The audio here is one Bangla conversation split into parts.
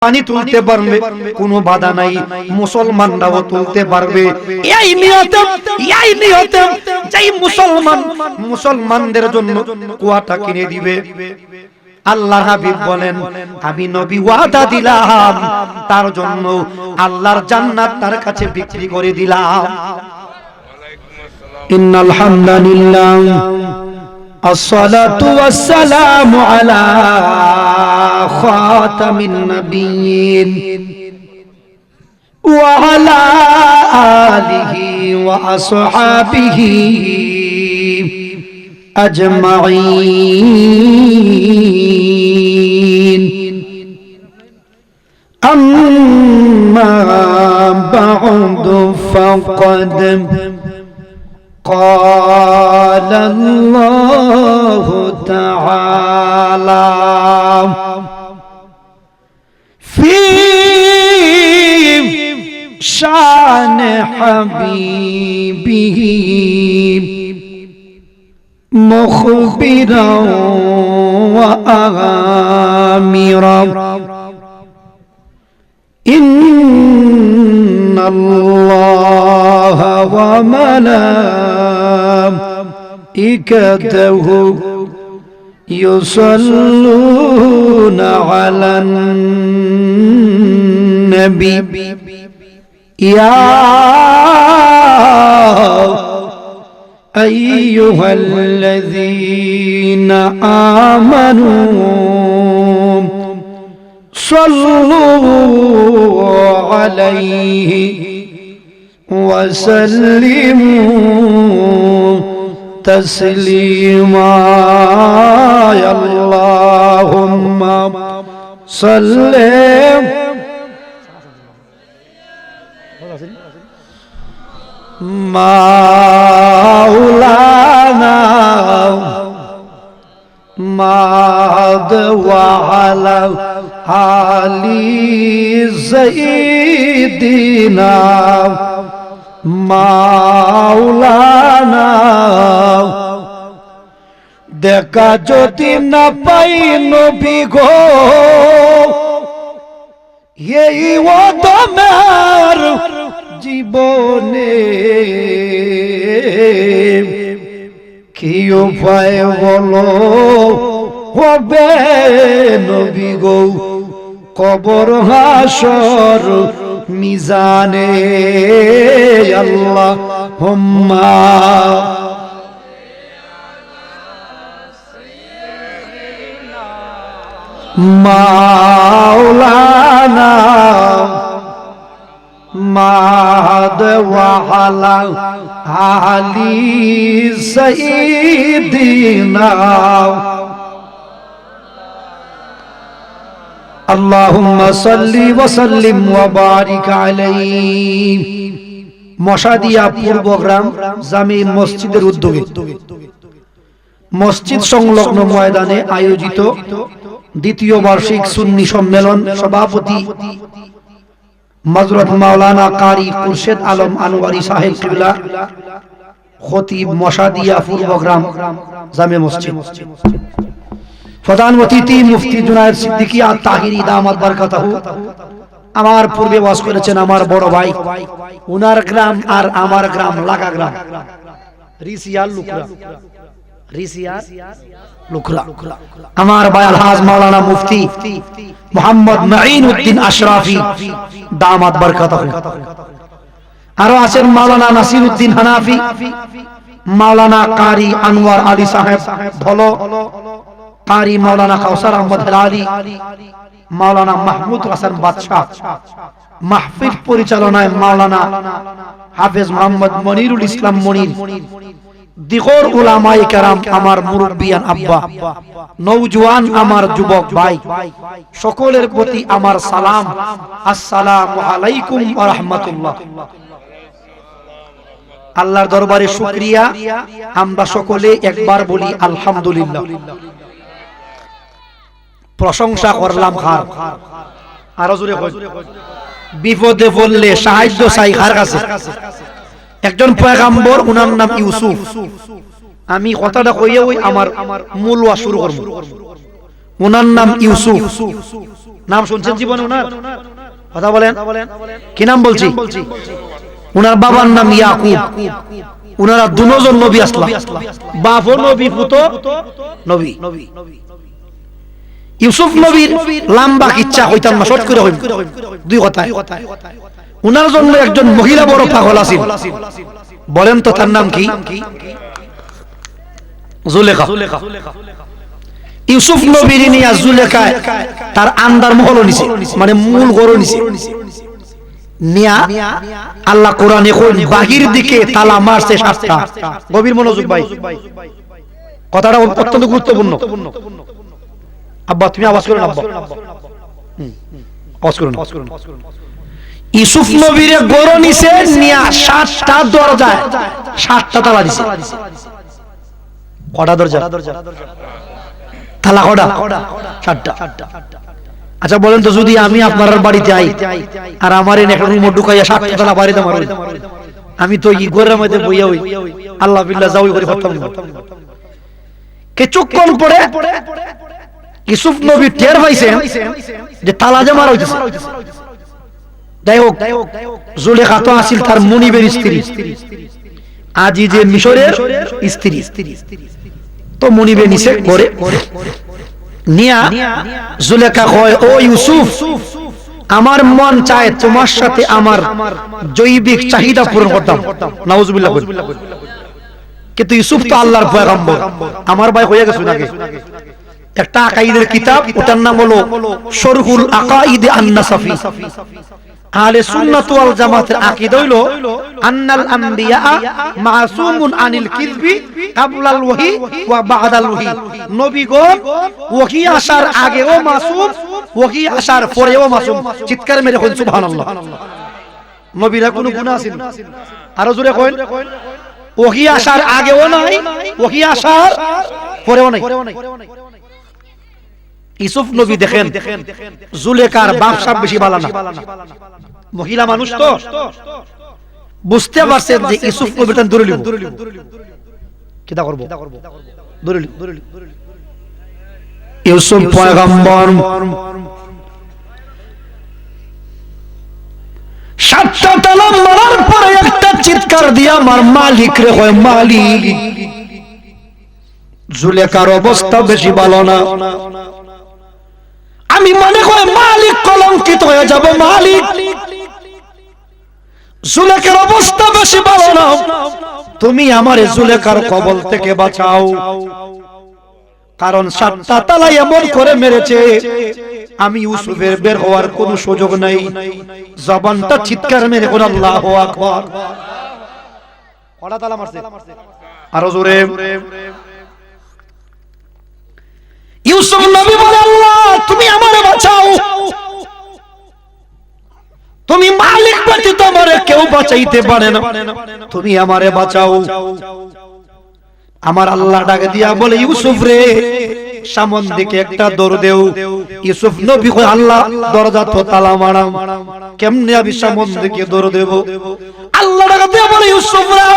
পানি তুলতে পারবে, কোনো বাধা নাই, মুসলমানরাও তুলতে পারবে। এই নিয়তে যেই মুসলমানদের জন্য কুয়াটা কিনে দিবে, আল্লাহর হাবিব বলেন আমি নবী ওয়াদা দিলাম তার জন্য আল্লাহর জান্নাত তার কাছে বিক্রি করে দিলাম। ইন্নাল হামদালিল্লাহ আসসালাতু ওয়াসসালামু আলা খাতামিন নাবিয়্যিন ওয়া আলা আলিহি ওয়া আসহাবিহি আজমাইন। আম্মা বা'দু ফাকাদ قال الله تعالى في شان حبيبه مخبرا وآمرا إن الله وملائكته يصلون على النبي يا أيها الذين آمنوا صلوا عليه وسلموا تسليما يا اللهم صل مولانا ماد وعلى آل سيدنا মাওলানা। দেখা যদি না পাই নবী গো এই ওদমের জীবনে, কি উপায় বলো হবে নবী গো কবর হাসর মিজানে। আল্লাহুম্মা মাওলানা মাদ ওয়া আলা আলি সাইয়্যিদিনা আল্লাহুম্মা সাল্লি ওয়া সাল্লিম ওয়া বারিক আলাইহি। মশাদিয়া পূর্বগ্রাম জামি মসজিদের উদ্যোগে মসজিদ সংলগ্ন ময়দানে আয়োজিত দ্বিতীয় বার্ষিক সুন্নি সম্মেলন, সভাপতি হযরত মাওলানা কারি খুরশেদ আলম আনোয়ারি সাহেব কিবলা, খতিব মশাদিয়া পূর্বগ্রাম জামে মসজিদ। প্রধান অতিথি মুফতি জুনায়েদ সিদ্দিকী আত-তাহিরি দামাত বারাকাতুহু। আমার পূর্বে ওয়াজ করেছেন আমার বড় ভাই, উনার গ্রাম আর আমার গ্রাম লাগা গ্রাম, রিসিয়াল লুকরা, রিসিয়াল লুকরা। আমার ভাই আলহাজ মাওলানা মুফতি মুহাম্মদ মাঈনউদ্দিন আশরাফি দামাত বারাকাতুহু। আরো আছেন মাওলানা নাসিরউদ্দিন হানাফি, মাওলানা কারি আনোয়ার আলী সাহেব ধলো, কারি মাওলানা কাউসার আহমদ হেলালি, মাওলানা মাহমুদ হাসান বাদশাহ। মাহফিল পরিচালনায় মাওলানা হাফেজ মোহাম্মদ মনিরুল ইসলাম মনির। দিগর উলামায়ে কেরাম, আমার মুরব্বিয়ান আব্বা, নওজোয়ান আমার যুবক ভাই, সকলের প্রতি আমার সালাম, আসসালামু আলাইকুম ওয়া রাহমাতুল্লাহ। আল্লাহর দরবারে শুকরিয়া, আমরা সকলে একবার বলি আলহামদুলিল্লাহ। প্রশংসা করলাম কার? আরো জোরে কই। বিপদে পড়লে সাহায্য চাই কার কাছে? একজন পয়গম্বর, উনার নাম ইউসুফ। আমি কথাটা কইয়া ওই আমার মূল ওয়াজ শুরু করব। ওনার নাম ইউসুফ। নাম শুনছেন জীবনে ওনার? কথা বলেন, কি নাম বলছি? ওনার বাবার নাম ইয়াকুব। ওনারা দুজন নবী আসলাম, বাপও নবী, পুতো নবী। ইউসুফ নবীর লম্বা কিচ্ছা হইতাম না, শর্ট করে হইম দুই কথায়। ওনার জন্য একজন মহিলা বড় পাগল আছিল। বলেন তো তার নাম কি? জুলেখা। ইউসুফ নবীর নিয়া জুলেখা তার আন্দার মহল নিছে, মানে মূল গড় নিছে নিয়া। আল্লাহ কোরআনে কই বাহির দিকে তালা মারছে 7টা। গভীর মনোযোগ ভাই, কথাটা অত্যন্ত গুরুত্বপূর্ণ। আব্বা তুমি আওয়াজ করো না, আব্বা আওয়াজ করো না। ইউসুফ নবীর গড় নিছে নিয়া 7টা দরজায় 7টা তালা দিছে। কটা দরজা? তালা কটা? 7টা। আচ্ছা বলেন তো, যদি আমি আপনার বাড়িতে আই আর আমার একটা রুমে ঢুকাইয়া 7টা তালা বাড়িতে মারো, আমি তো এই ঘরের মধ্যে বইয়া হই আল্লাহ বিল্লাহ যাওই করে করতাম না। কিছুক্ষণ পরে ইউসুফ নবী টের পাইছেন যে তালা যে মারা হইতেছে। যাই হোক, জুলেখা তো আসিল তার মুনিবের স্ত্রী, আজি যে মিশরের স্ত্রী। তো মুনিবে নিছে করে নিয়া জুলেখা কয়, ও ইউসুফ, আমার মন চায় তোমার সাথে আমার জৈবিক চাহিদা পূরণ করতাম। নাউজুবিল্লাহ। কিন্তু ইউসুফ তো আল্লাহর পয়গম্বর, আমার ভাই হয়ে গেছে নাকি। একটা আকাইদের কিতাব, ওটার নাম হলো শরহুল আকাইদ আন-নাসাফি। আহলে সুন্নাত ওয়াল জামাতের আকীদা হইলো আন্নাল আম্বিয়া মাসুমুন আনিল কিযবি ক্বাবলাল ওয়াহি ওয়া বা'দাল ওয়াহি। নবীগণ ওয়াহি আসার আগেও মাসুম, ওয়াহি আসার পরেও মাসুম। চিৎকার মেরে কইন সুবহানাল্লাহ। নবীরা কোনো গুনাহ আছে না? আরো জোরে কইন। ওয়াহি আসার আগেও নাই, ওয়াহি আসার পরেও নাই। ইউসুফ নবী দেখেন জুলেখার বাপসাব বেশি ভালো না, মহিলা মানুষ তো বুঝতে পারছেন যে ইউসুফ নবী তান ধরে লিব। কিটা করব? ধরে লিব। ইউসুফ পয়গম্বর 7টা তালা মারার পরে একটা চিৎকার দিয়া আমার মালিক রে কয়, মালিক। জুলেখার অবস্থা বেশি ভালো না। আমি মনে করি মালিক কলঙ্কিত হয়ে যাব। মালিক, জুলেখার অবস্থা বেশি ভালো না, তুমি আমারে জুলেখার কবল থেকে বাঁচাও। কারণ 7টা তালা এমন করে মেরেছে, আমি ইউসুফের বের হওয়ার কোনো সুযোগ নাই। জবানটা চিৎকার মেরে কোন আল্লাহু আকবার। কটা তালা মারছে? আরো জোরে। ইউসুফ নবী বলে, আল্লাহ তুমি আমারে বাঁচাও, তুমি মালিক ব্যতীত আমারে কেউ বাঁচাইতে পারে না, তুমি আমারে বাঁচাও। আমার আল্লাহ ডাকে দিয়া বলে, ইউসুফ রে সামন দিকে একটা দৌড় দেও। ইউসুফ নবী কয়, আল্লাহ দরজা তো তালা মারা, কেমনে আমি সামন দিকে দৌড় দেব? আল্লাহ ডাকে দিয়া বলে, ইউসুফ রে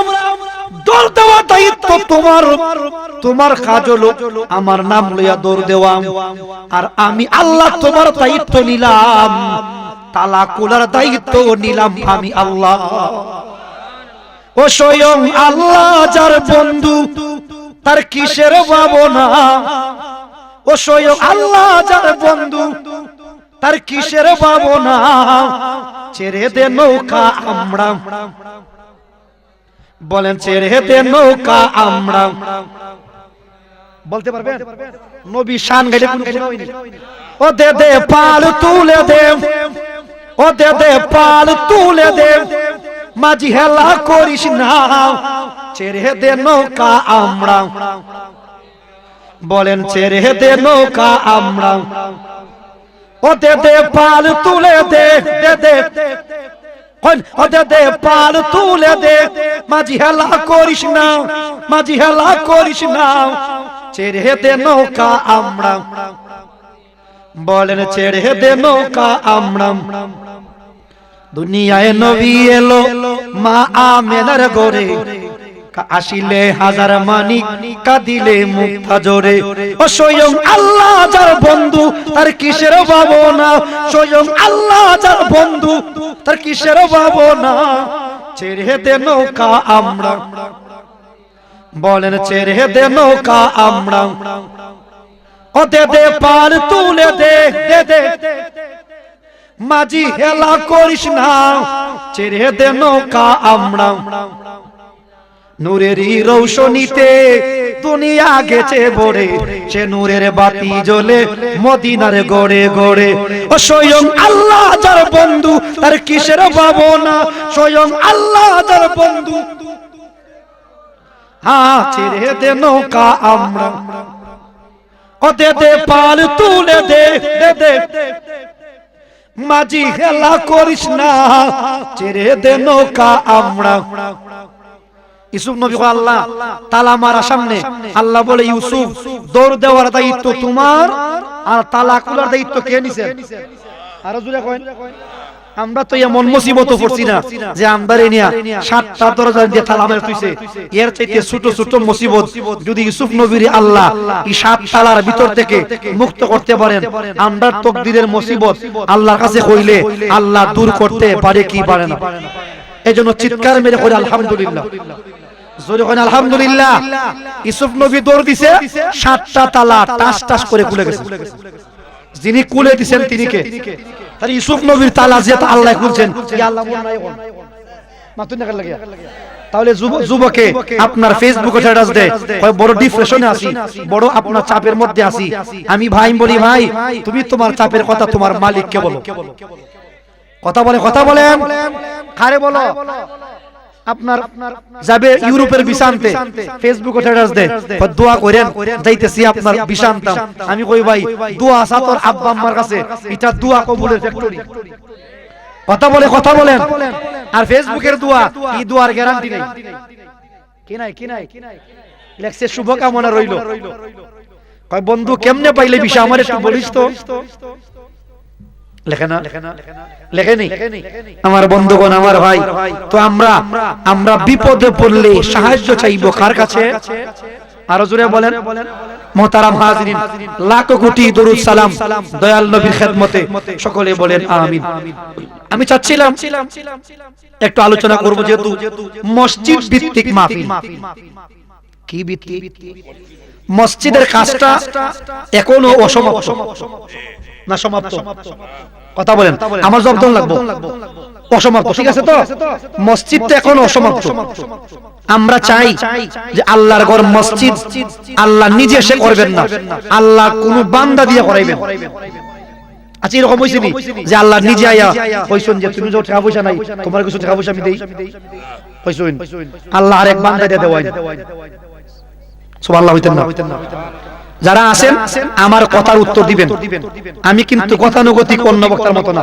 দৌড় দেওয়া দায়িত্ব তোমার, তোমার কাজ হলো আমার নাম লইয়া দৌড় দেওয়া। আর আমি আল্লাহ তোমার দায়িত্ব নিলাম, তালা খোলার দায়িত্ব নিলাম আমি আল্লাহ। ও স্বয়ং আল্লাহ যার বন্ধু, তার কিসের ভাবনা? ও স্বয়ং আল্লাহ যার বন্ধু, তার কিসের ভাবনা? ছেড়ে দে নৌকা আমরা, বলেন ছেড়ে দে নৌকা আমরা। বলতে পারবেন? নবী শান গাইলে কোনো গুনাহ হয়নি। ও দে দে পাল তুলে দে, ও দে দে পাল তুলে দে, মাঝি হেলা করিস না, ছেড়ে দে নৌকা আমরা। বলেন ছেড়ে দে নৌকা আমরা। ও দে দে পাল তুলে দে, দে দে ও দে দে পাল তুলে দে, মাঝি হেলা করিস না, মাঝি হেলা করিস না, ছেড়ে দে নৌকা আমরা। বলেন ছেড়ে দে নৌকা আমরা। দুনিয়ায় নবী এলো মা আমেনার ঘরে, আসিলে হাজার মানিক কাঁদিলে মুক্তা জোরে ও স্বয়ং আল্লাহ যার বন্ধু তার কিসের ভাবনা স্বয়ং আল্লাহ যার বন্ধু তার কিসের ভাবনা ছেড়ে দে নৌকা আমরা বলেন ছেড়ে দে নৌকা আমরা ও দে দে পার তুলে দে দে দে মাঝি হেলা করিস না ছেড়ে দে নৌকা আমরা নূরেরই রৌশনীতে দুনিয়া গেছে ভরে সে নূরের বাতি জ্বলে মদিনার গড়ে গড়ে ও স্বয়ং আল্লাহ যার বন্ধু তার কিসের ভাবনা স্বয়ং আল্লাহ যার বন্ধু হ্যাঁ ছেড়ে দে নৌকা আমরা ও দে দে পাল তুলে দে দে দে মাঝি হেলা করিস না ছেড়ে দে নৌকা আমরা ইউসুফ নবী কো আল্লাহ তালা মারা সামনে আল্লাহ বলে ইউসুফ দৌড় দেওয়ার দায়িত্ব তোমার আর তালা খোলার দায়িত্ব কে নিছে আরো জোরে কইন আমরা তো এমন মুসিবতে পড়ছি না যে আমদারে নিয়া 7টা দরজা দিয়ে তালা মেরে তুইছে এর চাইতে ছোট ছোট মুসিবত যদি ইউসুফ নবীর আল্লাহ এই 7 তালার ভিতর থেকে মুক্ত করতে পারেন আমরা তাকদীরের মুসিবত আল্লাহর কাছে কইলে আল্লাহ দূর করতে পারে কি পারে না এজন্য চিৎকার মেরে কই আলহামদুলিল্লাহ জোরে কই আলহামদুলিল্লাহ ইউসুফ নবী দৌড় দিছে 7টা তালা টাস টাস করে খুলে গেছে যিনি খুলে দিবেন তিনি কে তার ইউসুফ নবীর তালা যে আল্লাহ খুলছেন কি আল্লাহ মনে নাই কোন মাতুন না লাগিয়া তাহলে যুবকে আপনার ফেসবুকে স্ট্যাটাস দেয় কয় বড় ডিপ্রেশনে আছি বড় আপনার চাপের মধ্যে আছি আমি ভাই বলি ভাই তুমি তোমার চাপের কথা তোমার মালিককে বলো কথা বলেন কারে বলো আপনার যাবে ইউরোপের ভিসা আনতে ফেসবুকে স্ট্যাটাস দেয় দোয়া করেন যাইতেছি আপনার ভিসা আনতাম আমি কই ভাই দোয়া আছে তোর আব্বা আম্মার কাছে এটা দোয়া কবুলের ফ্যাক্টরি কথা বলেন আর ফেসবুকের দোয়া এই দোয়ার গ্যারান্টি নেই কি নাই লেখছে শুভকামনা রইল কয় বন্ধু কেমনে পাইলে ভিসা আমার একটু বলিস তো লেখেনি আমার বন্ধুগণ আমার ভাই তো আমরা বিপদে পড়লে সাহায্য চাইবো কার কাছে আরো জোরে বলেন মুহতারাম হাজিরিন লাখো কোটি দরুদ সালাম দয়াল নবীর খেদমতে সকলে বলেন আমিন আমি চাচ্ছিলাম একটু আলোচনা করব যেহেতু মসজিদ ভিত্তিক মাহফিল কি ভিত্তিক মসজিদের কাজটা এখনো অসমাপ্ত না সমাপ্ত কথা বলেন আমার জবাব লাগবে অসমাপ্ত ঠিক আছে তো মসজিদটা এখন অসমাপ্ত আমরা চাই যে আল্লাহর ঘর মসজিদ আল্লাহ নিজে এসে করবেন না আল্লাহ কোন বান্দা দিয়ে করাইবেন আচ্ছা এরকম হইছে নি যে আল্লাহ নিজে আয়া কইছেন যে তুমি যত টাকা পয়সা নাই তোমার কিছু টাকা পয়সা আমি দেই কইছেন আল্লাহ আরেক বান্দা দিয়ে দেওয়াই সুবহানাল্লাহ হইতেন না যারা আছেন আমার কথার উত্তর দিবেন আমি কিন্তু গতানুগতিক অন্য বক্তার মত না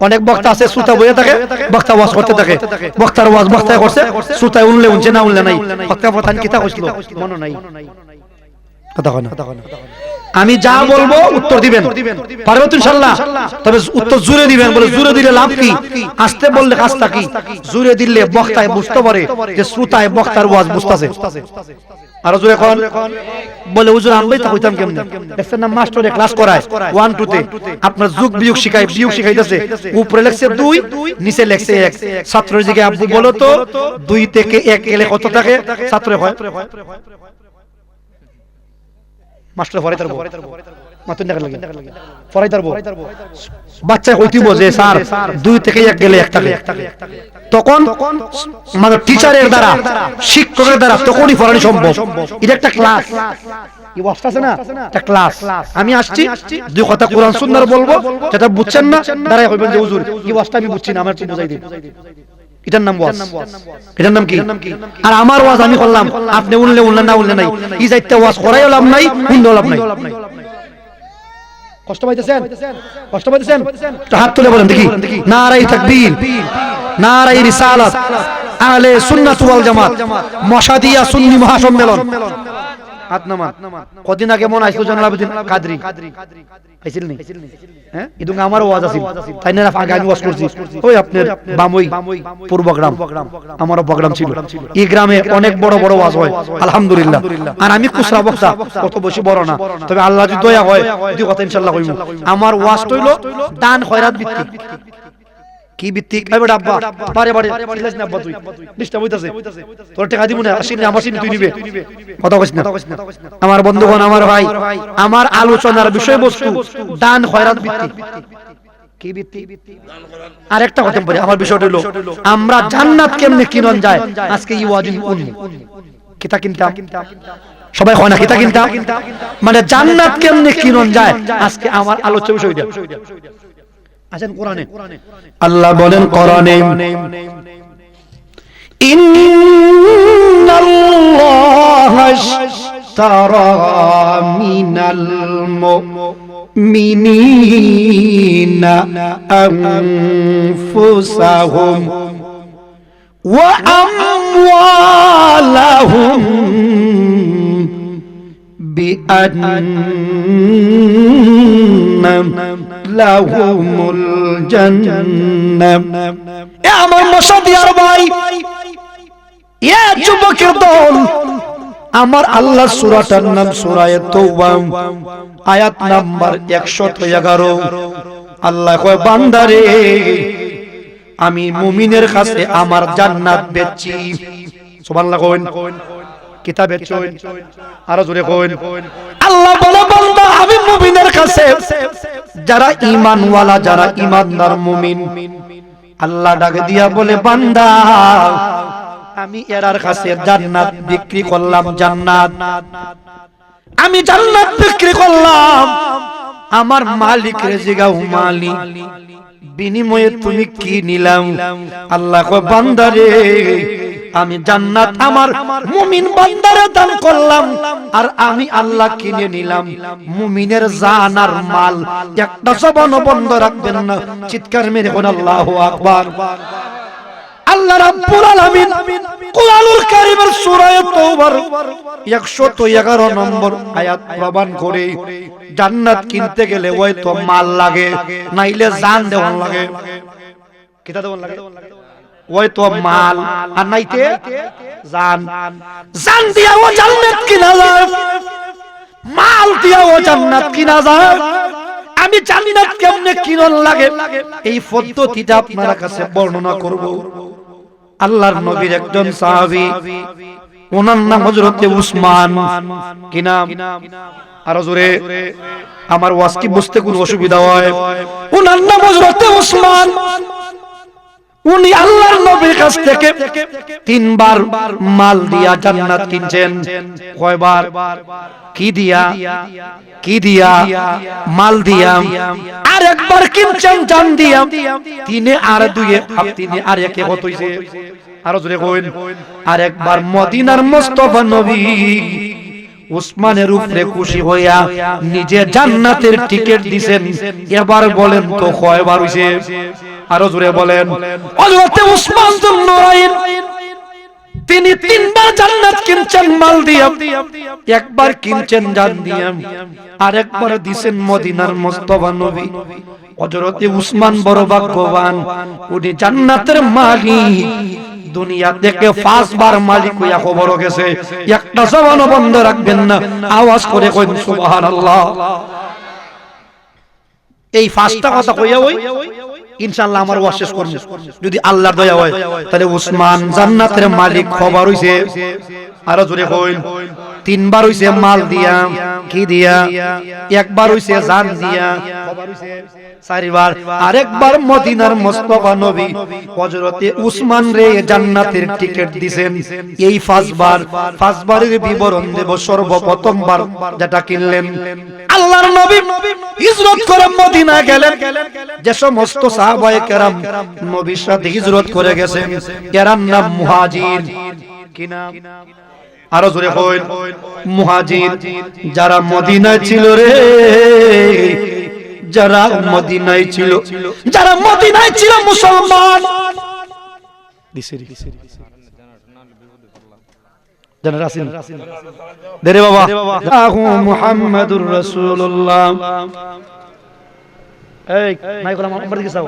অনেক বক্তা আছে শ্রোতা বইয়া থাকে বক্তা ওয়াজ করতে থাকে বক্তার ওয়াজ বক্তা করছে শ্রোতা উনলে উনছে না উনলে নাই বক্তা প্রধান কিতা কইছিল মনে নাই কথা কয় না আমি যা বলবো উত্তর দিবেন পারবেন তো ইনশাআল্লাহ তবে উত্তর জোরে দিবেন বলে জোরে দিলে লাভ কি আস্তে বললে কাজটা কি জোরে দিলে বক্তায় বুঝতে পারে যে শ্রোতায় বক্তার ওয়াজ বুঝতাছে আর জোরে কোন বলে হুজুর আমি তা কইতাম কেমনে একটা নাম মাস্টারে ক্লাস করায় 1 2 তে আপনার যোগ বিয়োগ শিখায় বিয়োগ শিখাইতেছে উপরে লেখছে 2 নিচে লেখছে 1 ছাত্রের দিকে আব্বু বলো তো 2 থেকে 1 গেলে কত থাকে ছাত্র হয় মাস্টার পড়াই তারবো মাতুন দেখা লাগে পড়াই তারবো বাচ্চা কইতিব যে স্যার 2 থেকে 1 গেলে 1 থাকে তখন মানে টিচারের দ্বারা শিক্ষকের দ্বারা তখনই পড়ানো সম্ভব এটা একটা ক্লাস এই ওয়াজটা আছে না একটা ক্লাস আমি আসছি দুই কথা কোরআন সুন্নাহ বলবো যেটা বুঝছেন না দাঁড়ায় কইবেন যে হুজুর এই ওয়াজটা আমি বুঝছি না আমার একটু বুঝাই দিন এটার নাম ওয়াজ এটার নাম কি আর আমার ওয়াজ আমি করলাম আপনি উনলে না উনলে নাই এই যাইতে ওয়াজ করাই লাভ নাই উনলেও লাভ নাই কষ্ট পাইতেছেন তো হাত তুলে বলেন দেখি নারায়ে তাকবীর নারায়ে রিসালাত আহলে সুন্নাত ওয়াল জামাত মশাদিয়া সুন্নি মহাসম্মেলন হাত নামান। কদিন আগে মনে আইছিল জালালউদ্দিন কাদরি আইছিল নি? হ্যাঁ ইদুং আমার ওয়াজ আছিল তাই না? আগে আমি ওয়াজ করছি ওই আপনার বামই পূর্বগ্রাম, আমারও প্রোগ্রাম ছিল। এই গ্রামে অনেক বড় বড় ওয়াজ হয় আলহামদুলিল্লাহ। আর আমি কুসরা বক্তা, কত বেশি বড় না, তবে আল্লাহ যদি দয়া হয় দুই কথা ইনশাআল্লাহ কইব। আমার ওয়াজ হইল দান খয়রাত ভিত্তিক। কি ভিত্তিক? এই বেটা আব্বা বারে বারে চিল্লাস না আব্বা, তুই ডিস্টার্ব হইতাছে, তোর টাকা দিব না, আসিনি আমার সিনি তুই নিবে, কথা কইছ না। আমার বন্ধুগণ, আমার ভাই, আমার আলোচনার বিষয়বস্তু দান খয়রাত ভিত্তিক। কি ভিত্তিক? আরেকটা কথা বলি, আমার বিষয়টা হলো আমরা জান্নাত কেমনে কিনন যায়, আজকে এই ওয়াজিব উনি কিতা কিনতাম, সবাই হয় না কিতা কিনতাম, মানে জান্নাত কেমনে কিনন যায়, আজকে আমার আলোচ্য বিষয় এটা। আছেন কোরআনে আল্লাহ বলেন, কোরআনে ইন্নাল্লাহা ইশতারা মিনাল মুমিনিনা আনফুসাহুম ওয়া আমওয়ালাহুম বিআন্না লাহুমুল জান্নাহ। এ আমার মশাদিয়ার ভাই, এ যুবকের দল, আমার আল্লাহ সূরাটার নাম সূরা তাওবা, আয়াত নাম্বার 111। আল্লাহ কয়, বান্দারে আমি মুমিনের কাছে আমার জান্নাত বেচছি। সুবহানাল্লাহ কইন, কিতাব বেচছেন আরো জোরে কইন। আল্লাহ বলে, বান্দা আমি মুমিনের কাছে, যারা ঈমানওয়ালা, যারা ঈমানদার মুমিন, আল্লাহ ডাক দিয়া বলে, বান্দা আমি এরার কাছে জান্নাত বিক্রি করলাম, জান্নাত আমি জান্নাত বিক্রি করলাম। আমার মালিক রে জিগাও, মালিক বিনিময়ে তুমি কি নিলাম? আল্লাহ কয়, বান্দারে আমি জান্নাত আমার মুমিন বান্দারে দান করলাম, আর আমি আল্লাহ কিনে নিলাম মুমিনের জান আর মাল। একটা জবান বন্ধ রাখবেন না, চিৎকার মেরে বলেন আল্লাহু আকবার। আল্লাহ রাব্বুল আলামিন কুরআনুল কারীমের সূরা তাওবার 111 নম্বর আয়াত প্রমাণ করে, জান্নাত কিনতে গেলে ওই তো মাল লাগে, নাইলে জান দেওয়ান লাগে। কিটা দেওয়ান লাগে? ওই তো মাল, আর নাইতে জান। জান দিয়া ও জান্নাত কিনা যায়, মাল দিয়া ও জান্নাত কিনা যায়। আমি জান্নাত কেমনে কিনন লাগে, এই পদ্ধতিটা আপনার কাছে বর্ণনা করব। আল্লাহর নবীর একজন সাহাবী, ওনার নাম হযরতে উসমান। কি নাম? আরো জোরে, আমার ওয়াজ কি বুঝতে কোনো অসুবিধা হয়? ওনার নাম হযরতে উসমান। উনি আল্লাহর নবীর কাছ থেকে 3 বার মাল দিয়া জান্নাত কিনছেন। কয়বার? কি দিয়া? কি দিয়া? মাল দিয়া। আর একবার কিনছেন জান দিয়া। 3 আর 2 3 আর 1 কত হইছে? আরো জোরে কইন। আর একবার মদিনার মুস্তাফা নবী উসমানের উপরে খুশি হইয়া নিজে জান্নাতের টিকিট দিবেন। এবার বলেন তো কয়বার হইছে? আরো জোরে বলেন। হযরতে উসমান বিন নুরাইন তিনি 3 বার জান্নাত কিনছেন মাল দিয়া, একবার কিনছেন জান দিয়া, আর একবার দিবেন মদিনার মুস্তাফা নবী। হযরতে উসমান বড় ভাগ্যবান, উনি জান্নাতের মালিক। দুনিয়া থেকে 5 বার মালিক হইয়া খবর গেছে। একটা জবান বন্ধ রাখবেন না, আওয়াজ করে কইন সুবহানাল্লাহ। এই 5টা কথা কইয়া ওই ইনশাআল্লাহ আমার ওয়াজ শেষ করব, যদি আল্লাহর দয়া হয়। তাহলে উসমান জান্নাতের মালিক খবর হইছে। আরো জোরে কইন। 3 বার হইছে মাল দিয়া। কি দিয়া? একবার হইছে জান দিয়া। খবর হইছে 4 বার। আরেকবার মদিনার মুস্তাফা নবী হযরতে উসমান রে জান্নাতের টিকিট দিবেন। এই 5 বার, 5 বারের বিবরণ দেব। সর্বপ্রথম বার যেটা কিনলেন, আল্লাহর নবী হিজরত করে মদিনা গেলেন। যে সমস্ত সাহাবায়ে কেরাম নবীর সাথে হিজরত করে গেছেন, এরা নাম মুহাজির। কি নাম? আরো জোরে কইন। মুহাজির। যারা মদিনায় ছিল রে, যারা মদিনায় ছিল, যারা মদিনায় ছিল মুসলমান। জানেন আসেন দেরে বাবা মুহাম্মাদুর রাসূলুল্লাহ এই নাই গোলাম আমার দিকে যাও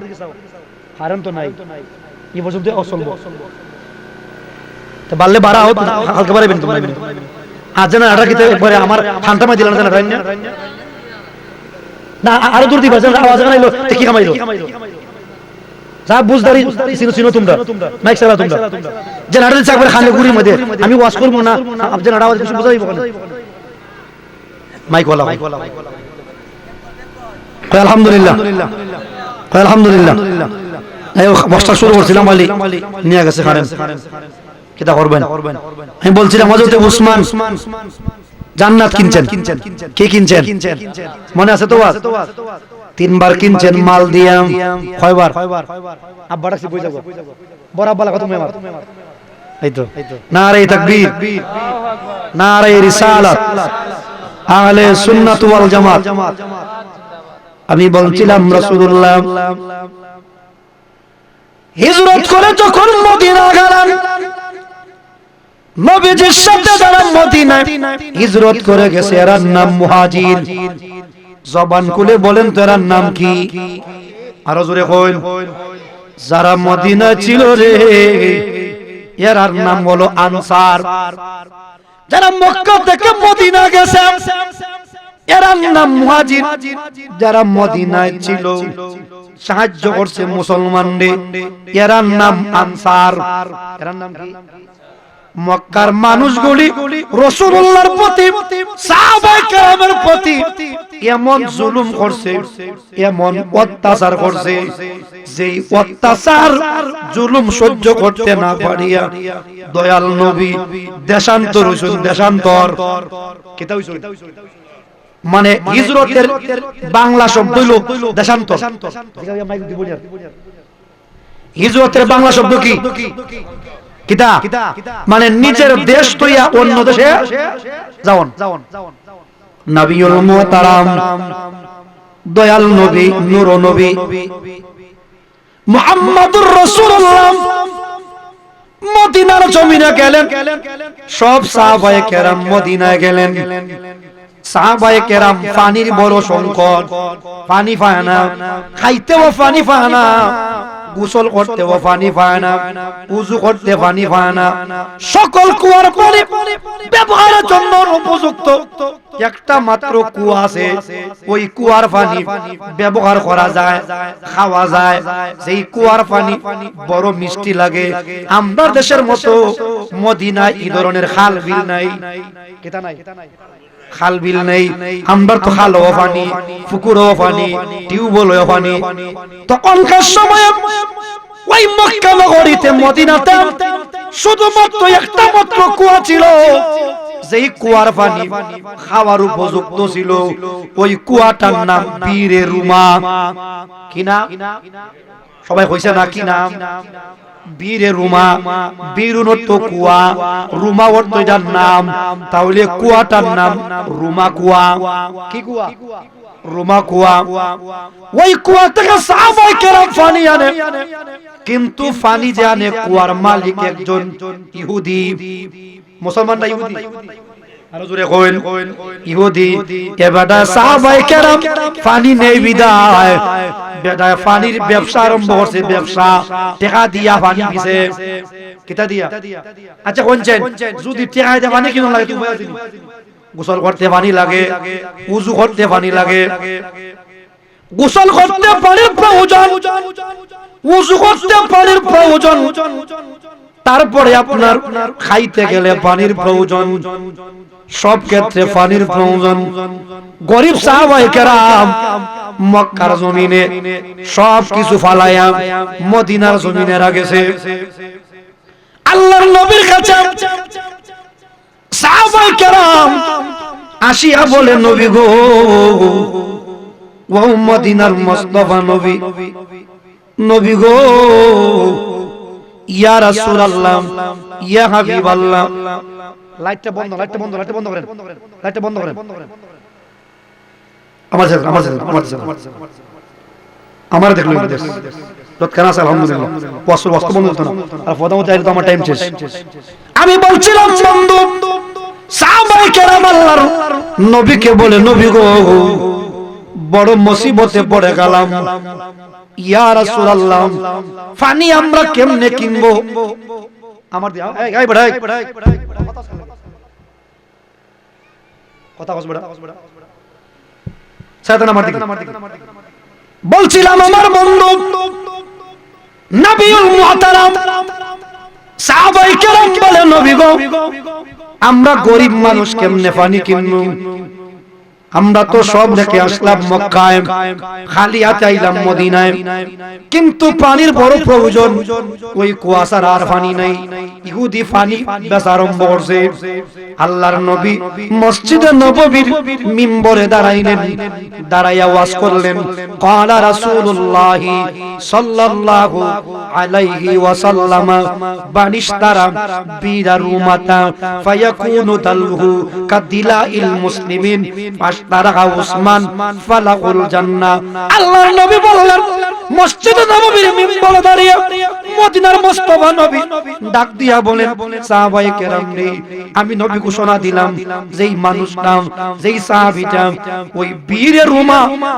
হারাম তো নাই এই পর্যন্ত অসলব তো বাড়লে বাড়াও হালকা বাড়াবেন তোমরা আজ জানা আটা কিতে একবারে আমার ফান্টা মা দিলাম জানা রাইনা না আরো দূর দিবা জানা আওয়াজ গাইলো তে কি কামাইলো যা বুঝদারি চিনো তোমরা মাইক সারা তোমরা জানা আটা একবারে খালে গুড়ি মধ্যে আমি ওয়াজ করব না আপ জানা আওয়াজ কিছু বুঝাইবো না মাইক ওয়ালা আলহামদুলিল্লাহ আলহামদুলিল্লাহ এই বর্ষা শুরু করছিলাম আলী নিয়ে গেছে খারেন কিতা করবেন আমি বলছিলাম হযরত উসমান জান্নাত কিনছেন কি কিনছেন মনে আছে তো ওয়াজ তিনবার কিনছেন মাল দিয়া কয়বার আব্বা ডাকছি বই যাবো বরাবর কত মেমার এই তো নারে তাকবীর নারে রিসালাত আহলে সুন্নাত ওয়াল জামাত আমি বলছিলাম রাসূলুল্লাহ হিজরত করে যখন মদিনা গেলেন নবীজির সাথে যারা মদিনায় হিজরত করে গেছে এর নাম মুহাজির জবান খুলে বলেন তো এর নাম কি আরো জোরে কইন যারা মদিনায় ছিল রে এর নাম হলো আনসার যারা মক্কা থেকে মদিনা গেছে এর নাম মুহাজির যারা মদিনায় ছিল সাহায্য করছে মুসলমানদের এর নাম আনসার এর নাম কি মক্কার মানুষগুলি রাসূলুল্লাহর প্রতি সাহাবায়ে কেরামের প্রতি এমন জুলুম করছে এমন অত্যাচার করছে যেই অত্যাচার জুলুম সহ্য করতে না পারিয়া দয়াল নবী দেশান্তর হইছেন দেশান্তর কিতা হইছে মানে হিজরতের বাংলা শব্দ হইল দেশান্তর হিজরতের বাংলা শব্দ কি কিতা মানে নিজের দেশ তৈয়া অন্য দেশে যাওন নবিউল মুহতারাম দয়াল নবী নূর নবী মুহাম্মাদুর রাসূলুল্লাহ মদিনার জমিনে গেলেন সব সাহাবায়ে কেরাম মদিনায় গেলেন সাহাবায়ে কেরাম পানির বড় সংকট পানি পায় না খাইতেও পানি পায় না গোসল করতেও পানি পায় না ওযু করতে পানি পায় না সকল কুয়ার পানি ব্যবহারের জন্য উপযুক্ত একটা মাত্র কুয়া আছে ওই কুয়ার পানি ব্যবহার করা যায় খাওয়া যায় সেই কুয়ার পানি বড় মিষ্টি লাগে আমাদের দেশের মতো মদিনায় এই ধরনের খাল বিল নাই কেতা নাই খাল বিল নেই আমরা তো খালও পানি পুকুরও পানি টিউবওয়েলও পানি তখনকার সময় ওই মক্কা নগরীতে মদিনাতে শুধুমাত্র একটা মাত্র কুয়া ছিল যেই কুয়ার পানি খাওয়ার উপযুক্ত ছিল ওই কুয়াটার নাম বীরে রুমা কি নাম সবাই কইছে না কি নাম বীরে রুমা বীরুন তো কুয়া রুমা অর্থ এটার নাম তাহলে কুয়াটার নাম রুমা কুয়া কি কুয়া রুমা কুয়া ওই কুয়া থেকে সাহাবায়ে কেরাম পানি আনে কিন্তু পানি যে আনে কুয়ার মালিক একজন ইহুদি মুসলমান না ইহুদি আরো জোরে কইন ইহুদি এবারে সাহাবায়ে কেরাম পানি নেই বিদায় বেটা পানির ব্যবসা আরম্ভ করছে ব্যবসা টাকা দিয়া পানি দিছে কিটা দিয়া আচ্ছা কোনছেন যদি টাকা দিয়ে পানি কিনো লাগে তুমি বুঝাছিস গোসল করতে পানি লাগে ওযু করতে পানি লাগে গোসল করতে পানির প্রয়োজন ওযু করতে পানির প্রয়োজন তারপরে আপনার খাইতে গেলে পানির প্রয়োজন সব ক্ষেত্রে পানির প্রয়োজন গরিব সাহাবায়ে কেরাম মক্কার জমিনে সব কিছু ফালায়া মদিনার জমিনে রাখেছে আল্লাহর নবীর কাছে সাহাবায়ে কেরাম আসিয়া বলে নবী গো ও মদিনার মুস্তাফা নবী নবী গো ইয়া রাসূলুল্লাহ ইয়া হাবিবাল্লাহ লাইটটা বন্ধ করেন লাইটটা বন্ধ করেন আমার দেখলো যতক্ষণ আছে আলহামদুলিল্লাহ বস্তু বন্ধ হতো না আর প্রথমত আইলে তো আমার টাইম শেষ আমি বলছিলাম বন্ধু সাহাবায়ে কেরাম আল্লাহর নবীকে বলে নবী গো বড় মুসিবতে পড়ে গেলাম ইয়া রাসূলুল্লাহ পানি আমরা কেমনে কিনবো আমার দিয়া এই বড় কথা কস বড় শয়তান আমার দিকে বলছিলাম আমার বন্ধু নবীউল মুহতারাম সাহাবায়ে কেরাম বলে নবী গো আমরা গরিব মানুষ কেমনে পানি কিনবো আমরা তো সব রেখে আসলাম মক্কায় খালি হাতে আইলাম মদিনায় কিন্তু পানির বড় প্রয়োজন ওই কুয়াশার আর পানি নাই ইহুদি পানি বেচা আরম্ভ করছে আল্লাহর নবী মসজিদে নববীর মিম্বরে দাঁড়াইলেন দাঁড়াইয়া ওয়াজ করলেন ক্বালা রাসূলুল্লাহ সাল্লাল্লাহু আলাইহি ওয়াসাল্লাম বানিশতারা বিরারুমাতা ফায়াকুনু দালহু কাদিলাইল মুসলিমিন তারা উসমান ফালাকুল জান্নাহ আল্লাহর নবী বললেন মসজিদে নববীর মিম্বরে দাঁড়িয়ে মদিনার মুস্তাফা নবী ডাক দিয়া বলেন সাহাবায়ে কেরাম রে আমি নবী ঘোষণা দিলাম যেই মানুষটা যেই সাহাবীটা ওই বীরে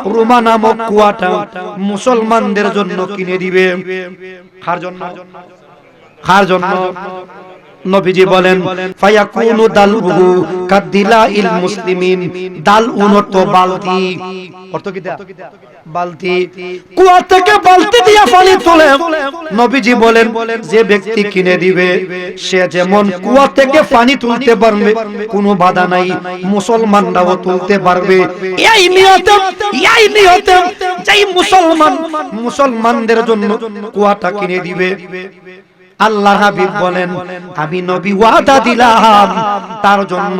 রুমা নামক কুয়াটা মুসলমানদের জন্য কিনে দিবে কার জন্য নবীজি বলেন ফায়াকুনু দালহু কাদিলাইল মুসলিমিন দাল উনত বালতি অর্থ কি দেয়া বালতি কুয়া থেকে বালতি দিয়া পানি তোলে নবীজি বলেন যে ব্যক্তি কিনে দিবে সে যেমন কুয়া থেকে পানি তুলতে পারবে কোনো বাধা নাই মুসলমানরাও তুলতে পারবে এই নিয়তে যেই মুসলমানদের জন্য কুয়াটা কিনে দিবে আল্লাহর হাবিব বলেন আমি নবী ওয়াদা দিলাম তার জন্য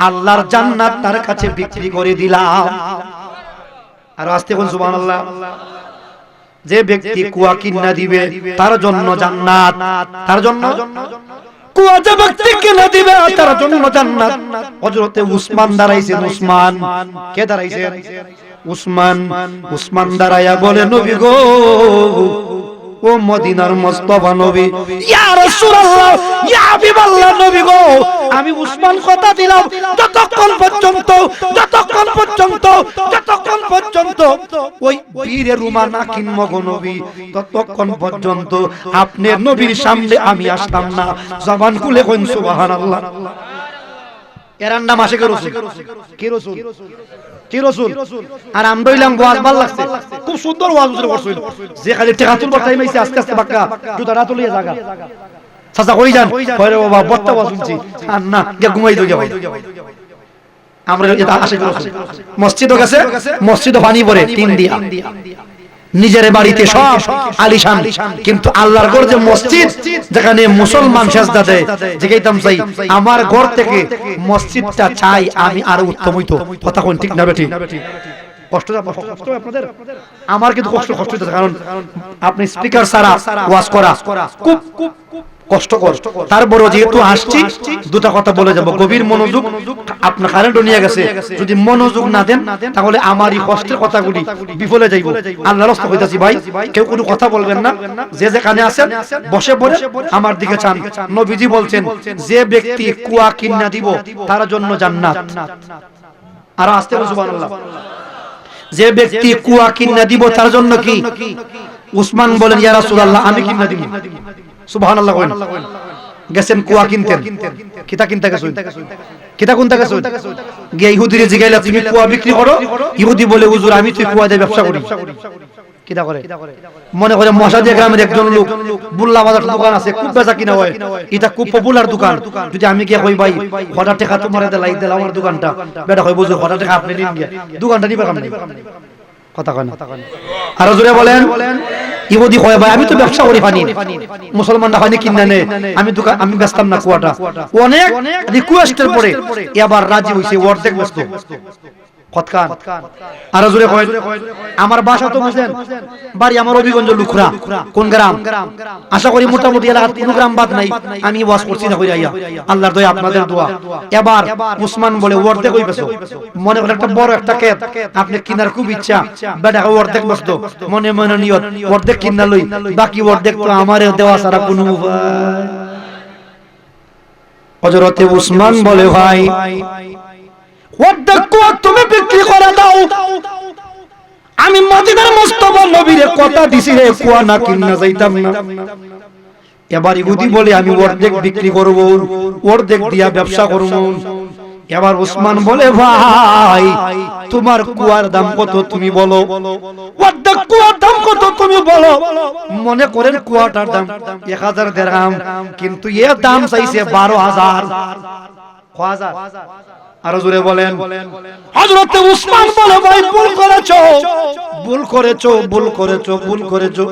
আল্লাহর জান্নাত তার কাছে বিক্রি করে দিলাম আর আস্তে কোন সুবহানাল্লাহ যে ব্যক্তি কুয়া কিনা দিবে তার জন্য জান্নাত তার জন্য কুয়া যে ব্যক্তি কিনা দিবে তার জন্য জান্নাত হযরতে উসমান দাঁড়াইছেন উসমান কে দাঁড়াইছেন উসমান দাঁড়ায়া বলে নবী গো ও মদিনার মুস্তাফা নবী ইয়া রাসূলুল্লাহ ইয়া হাবিবাল্লাহ নবী গো আমি উসমান কথা দিলাম যতক্ষণ পর্যন্ত ওই বীরে রুমা না কিনবো গো নবী ততক্ষণ পর্যন্ত আপনার নবীর সামনে আমি আসতাম না জবান খুলে কোন সুবহানাল্লাহ এরান্ডা মাসে কি রসুল আর আমরা হইলাম ওয়াজ ভাল লাগছে খুব সুন্দর ওয়াজ করছিল যে খালি টাকা তুলবার টাইম আইছে আস্তে আস্তে বাক্কা জুতাটা তুলিয়ে জায়গা চাচা কই যান কইরে বাবা বত্তা ওয়াজ শুনছি আর না গে ঘুমাই দই যাবে আমরা এটা আশা করছি মসজিদও গেছে মসজিদও পানি পড়ে তিন দিয়া নিজের বাড়িতে সব আলিশান কিন্তু আল্লাহর ঘর যে মসজিদ যেখানে মুসলমান সেজদা দেয় যেখাইতাম চাই আমার ঘর থেকে মসজিদটা চাই আমি আরো উত্তম হইতো কথা কোন ঠিক না বেটি কষ্ট আপনাদের আমার কিন্তু কষ্ট হচ্ছে কারণ আপনি স্পিকার ছাড়া ওয়াজ করা খুব কষ্টকর তারপরে যেহেতু আসছি দুটো কথা বলে যাব গভীর মনোযোগ আপনার কারেন্ট নিয়ে গেছে যদি মনোযোগ না দেন তাহলে আমারই কষ্টের কথাগুলি বিফলে যাইব আল্লাহর রাস্তা কইতাছি ভাই কেউ কোনো কথা বলবেন না যে যেখানে আছেন বসে পড়ে আমার দিকে চান নবীজি বলছেন যে ব্যক্তি কুয়া কিনা দিব তার জন্য জান্নাত আর আস্তে বলুন সুবহানাল্লাহ যে ব্যক্তি কুয়া কিনা দিব তার জন্য কি উসমান বলেন ইয়া রাসূলুল্লাহ আমি কিনা দিব সুবহানাল্লাহ কইন গেছেন কুয়া কিনতেন কিতা কিনতে গেছেন কিতা কোনটা গেছেন গিয়ে ইহুদিরে জিগাইলা তুমি কুয়া বিক্রি করো ইহুদি বলে হুজুর আমি তো কুয়া দিয়ে ব্যবসা করি কিতা করে মনে করে মশাদি গ্রামের একজন লোক বুল্লা বাজার দোকান আছে খুব বেচা কিনা হয় এটা খুব পপুলার দোকান যদি আমি কি কই ভাই হঠাৎ টাকা তোমারে দেলাই দিলাম আমার দোকানটা বেটা কই বুঝো হঠাৎ টাকা আপনি নিন গিয়া দোকানটা নিবা কেমনে কথা কয় না আর জোরে বলেন ইহুদি কয় ভাই আমি তো ব্যবসা করি পানি মুসলমানরা পানি কিনে নেয় আমি বেচতাম না কুয়াটা অনেক রিকোয়েস্টের পরে এবার রাজি হইছে অর্ধেক ব্যস্ত কতকান আর জোরে কয় আমার বাসা তো বুঝেন বাড়ি আমার অভিগঞ্জ লুখরা কোন গ্রাম আশা করি মোটামুটি এলাকা কোন গ্রাম বাদ নাই আমি ওয়াজ করছি না কইরা আল্লাহর দয়া আপনাদের দোয়া এবার উসমান বলে অর্ধেক কইবেছো মনে করে একটা বড় একটা ক্ষেত আপনি কিনার খুব ইচ্ছা বেটা অর্ধেক বসতো মনে মনে নিয়ত অর্ধেক কিনা লই বাকি অর্ধেক তো আমারে দেওয়া ছাড়া কোনো উপায় হযরতে উসমান বলে ভাই অর্ধেক তুমি বিক্রি করে দাও আমি মদিনার মুস্তাফা নবীর কথা দিছি রে কুয়া না কিনা যাইতাম না এবার ইহুদি বলে আমি অর্ধেক বিক্রি করব অর্ধেক দিয়া ব্যবসা করব এবার উসমান বলে ভাই তোমার কুয়ার দাম কত তুমি বলো অর্ধেক কুয়ার দাম কত তুমি বলো মনে করেন কুয়াটার দাম 1000 দিরহাম কিন্তু এর দাম চাইছে 12000 1000 আর জোরে বলেন হযরত উসমান বলে ভাই ভুল করেছো ভুল করেছো ভুল করেছো ভুল করেছো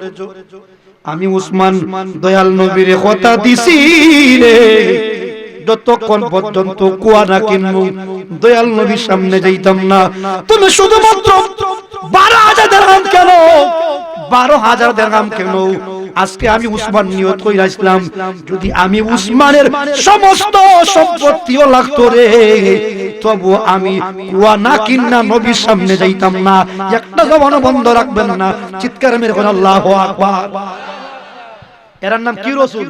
আমি উসমান দয়াল নবীর কথা দিছি রে যতক্ষণ পর্যন্ত কুয়া না কিনবো দয়াল নবীর সামনে যাইতাম না তুমি শুধুমাত্র 12000 দিরহাম কেন 12000 দিরহাম কেন আজকে আমি উসমান নিয়ত কইরা ইসলাম যদি আমি উসমানের সমস্ত সম্পত্তিও লাগতো রে তবু আমি কুয়া না কিন্না নবীর সামনে যাইতাম না একটা জবান বন্ধ রাখবেন না চিৎকার মেরে কোন আল্লাহু আকবার এর নাম কি রাসূল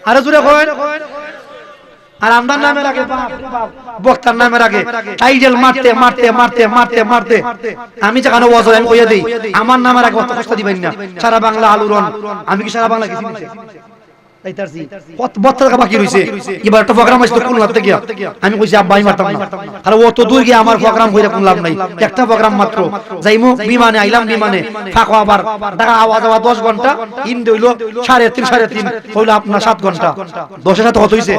আরে জোরে কয় আর আমদার নামের আগে বক্তার নামের আগে টাইটেল মারতে মারতে মারতে মারতে মারতে আমি যেখানে ওয়াজ আমি কইয়া দেই আমার নামের আগে অত কষ্ট দিবেন না সারা বাংলা আলুরন আমি কি সারা বাংলা কিছু নিছি তাইতারছি কত বছর বাকি রইছে এবার একটা প্রোগ্রাম আসতো কোন লাভ থেকে আমি কইছি আব্বা আমি মারতাম না আর অত দূর গিয়ে আমার প্রোগ্রাম কইরা কোন লাভ নাই একটা প্রোগ্রাম মাত্র যাইমু বিমানে আইলাম বিমানে ফাঁকো আবার ঢাকা আওয়াজ আওয়াজ 10 ঘন্টা ইন্দ হইলো 3.5 হইলো আপনার 7 ঘন্টা 10 এর সাথে কত হইছে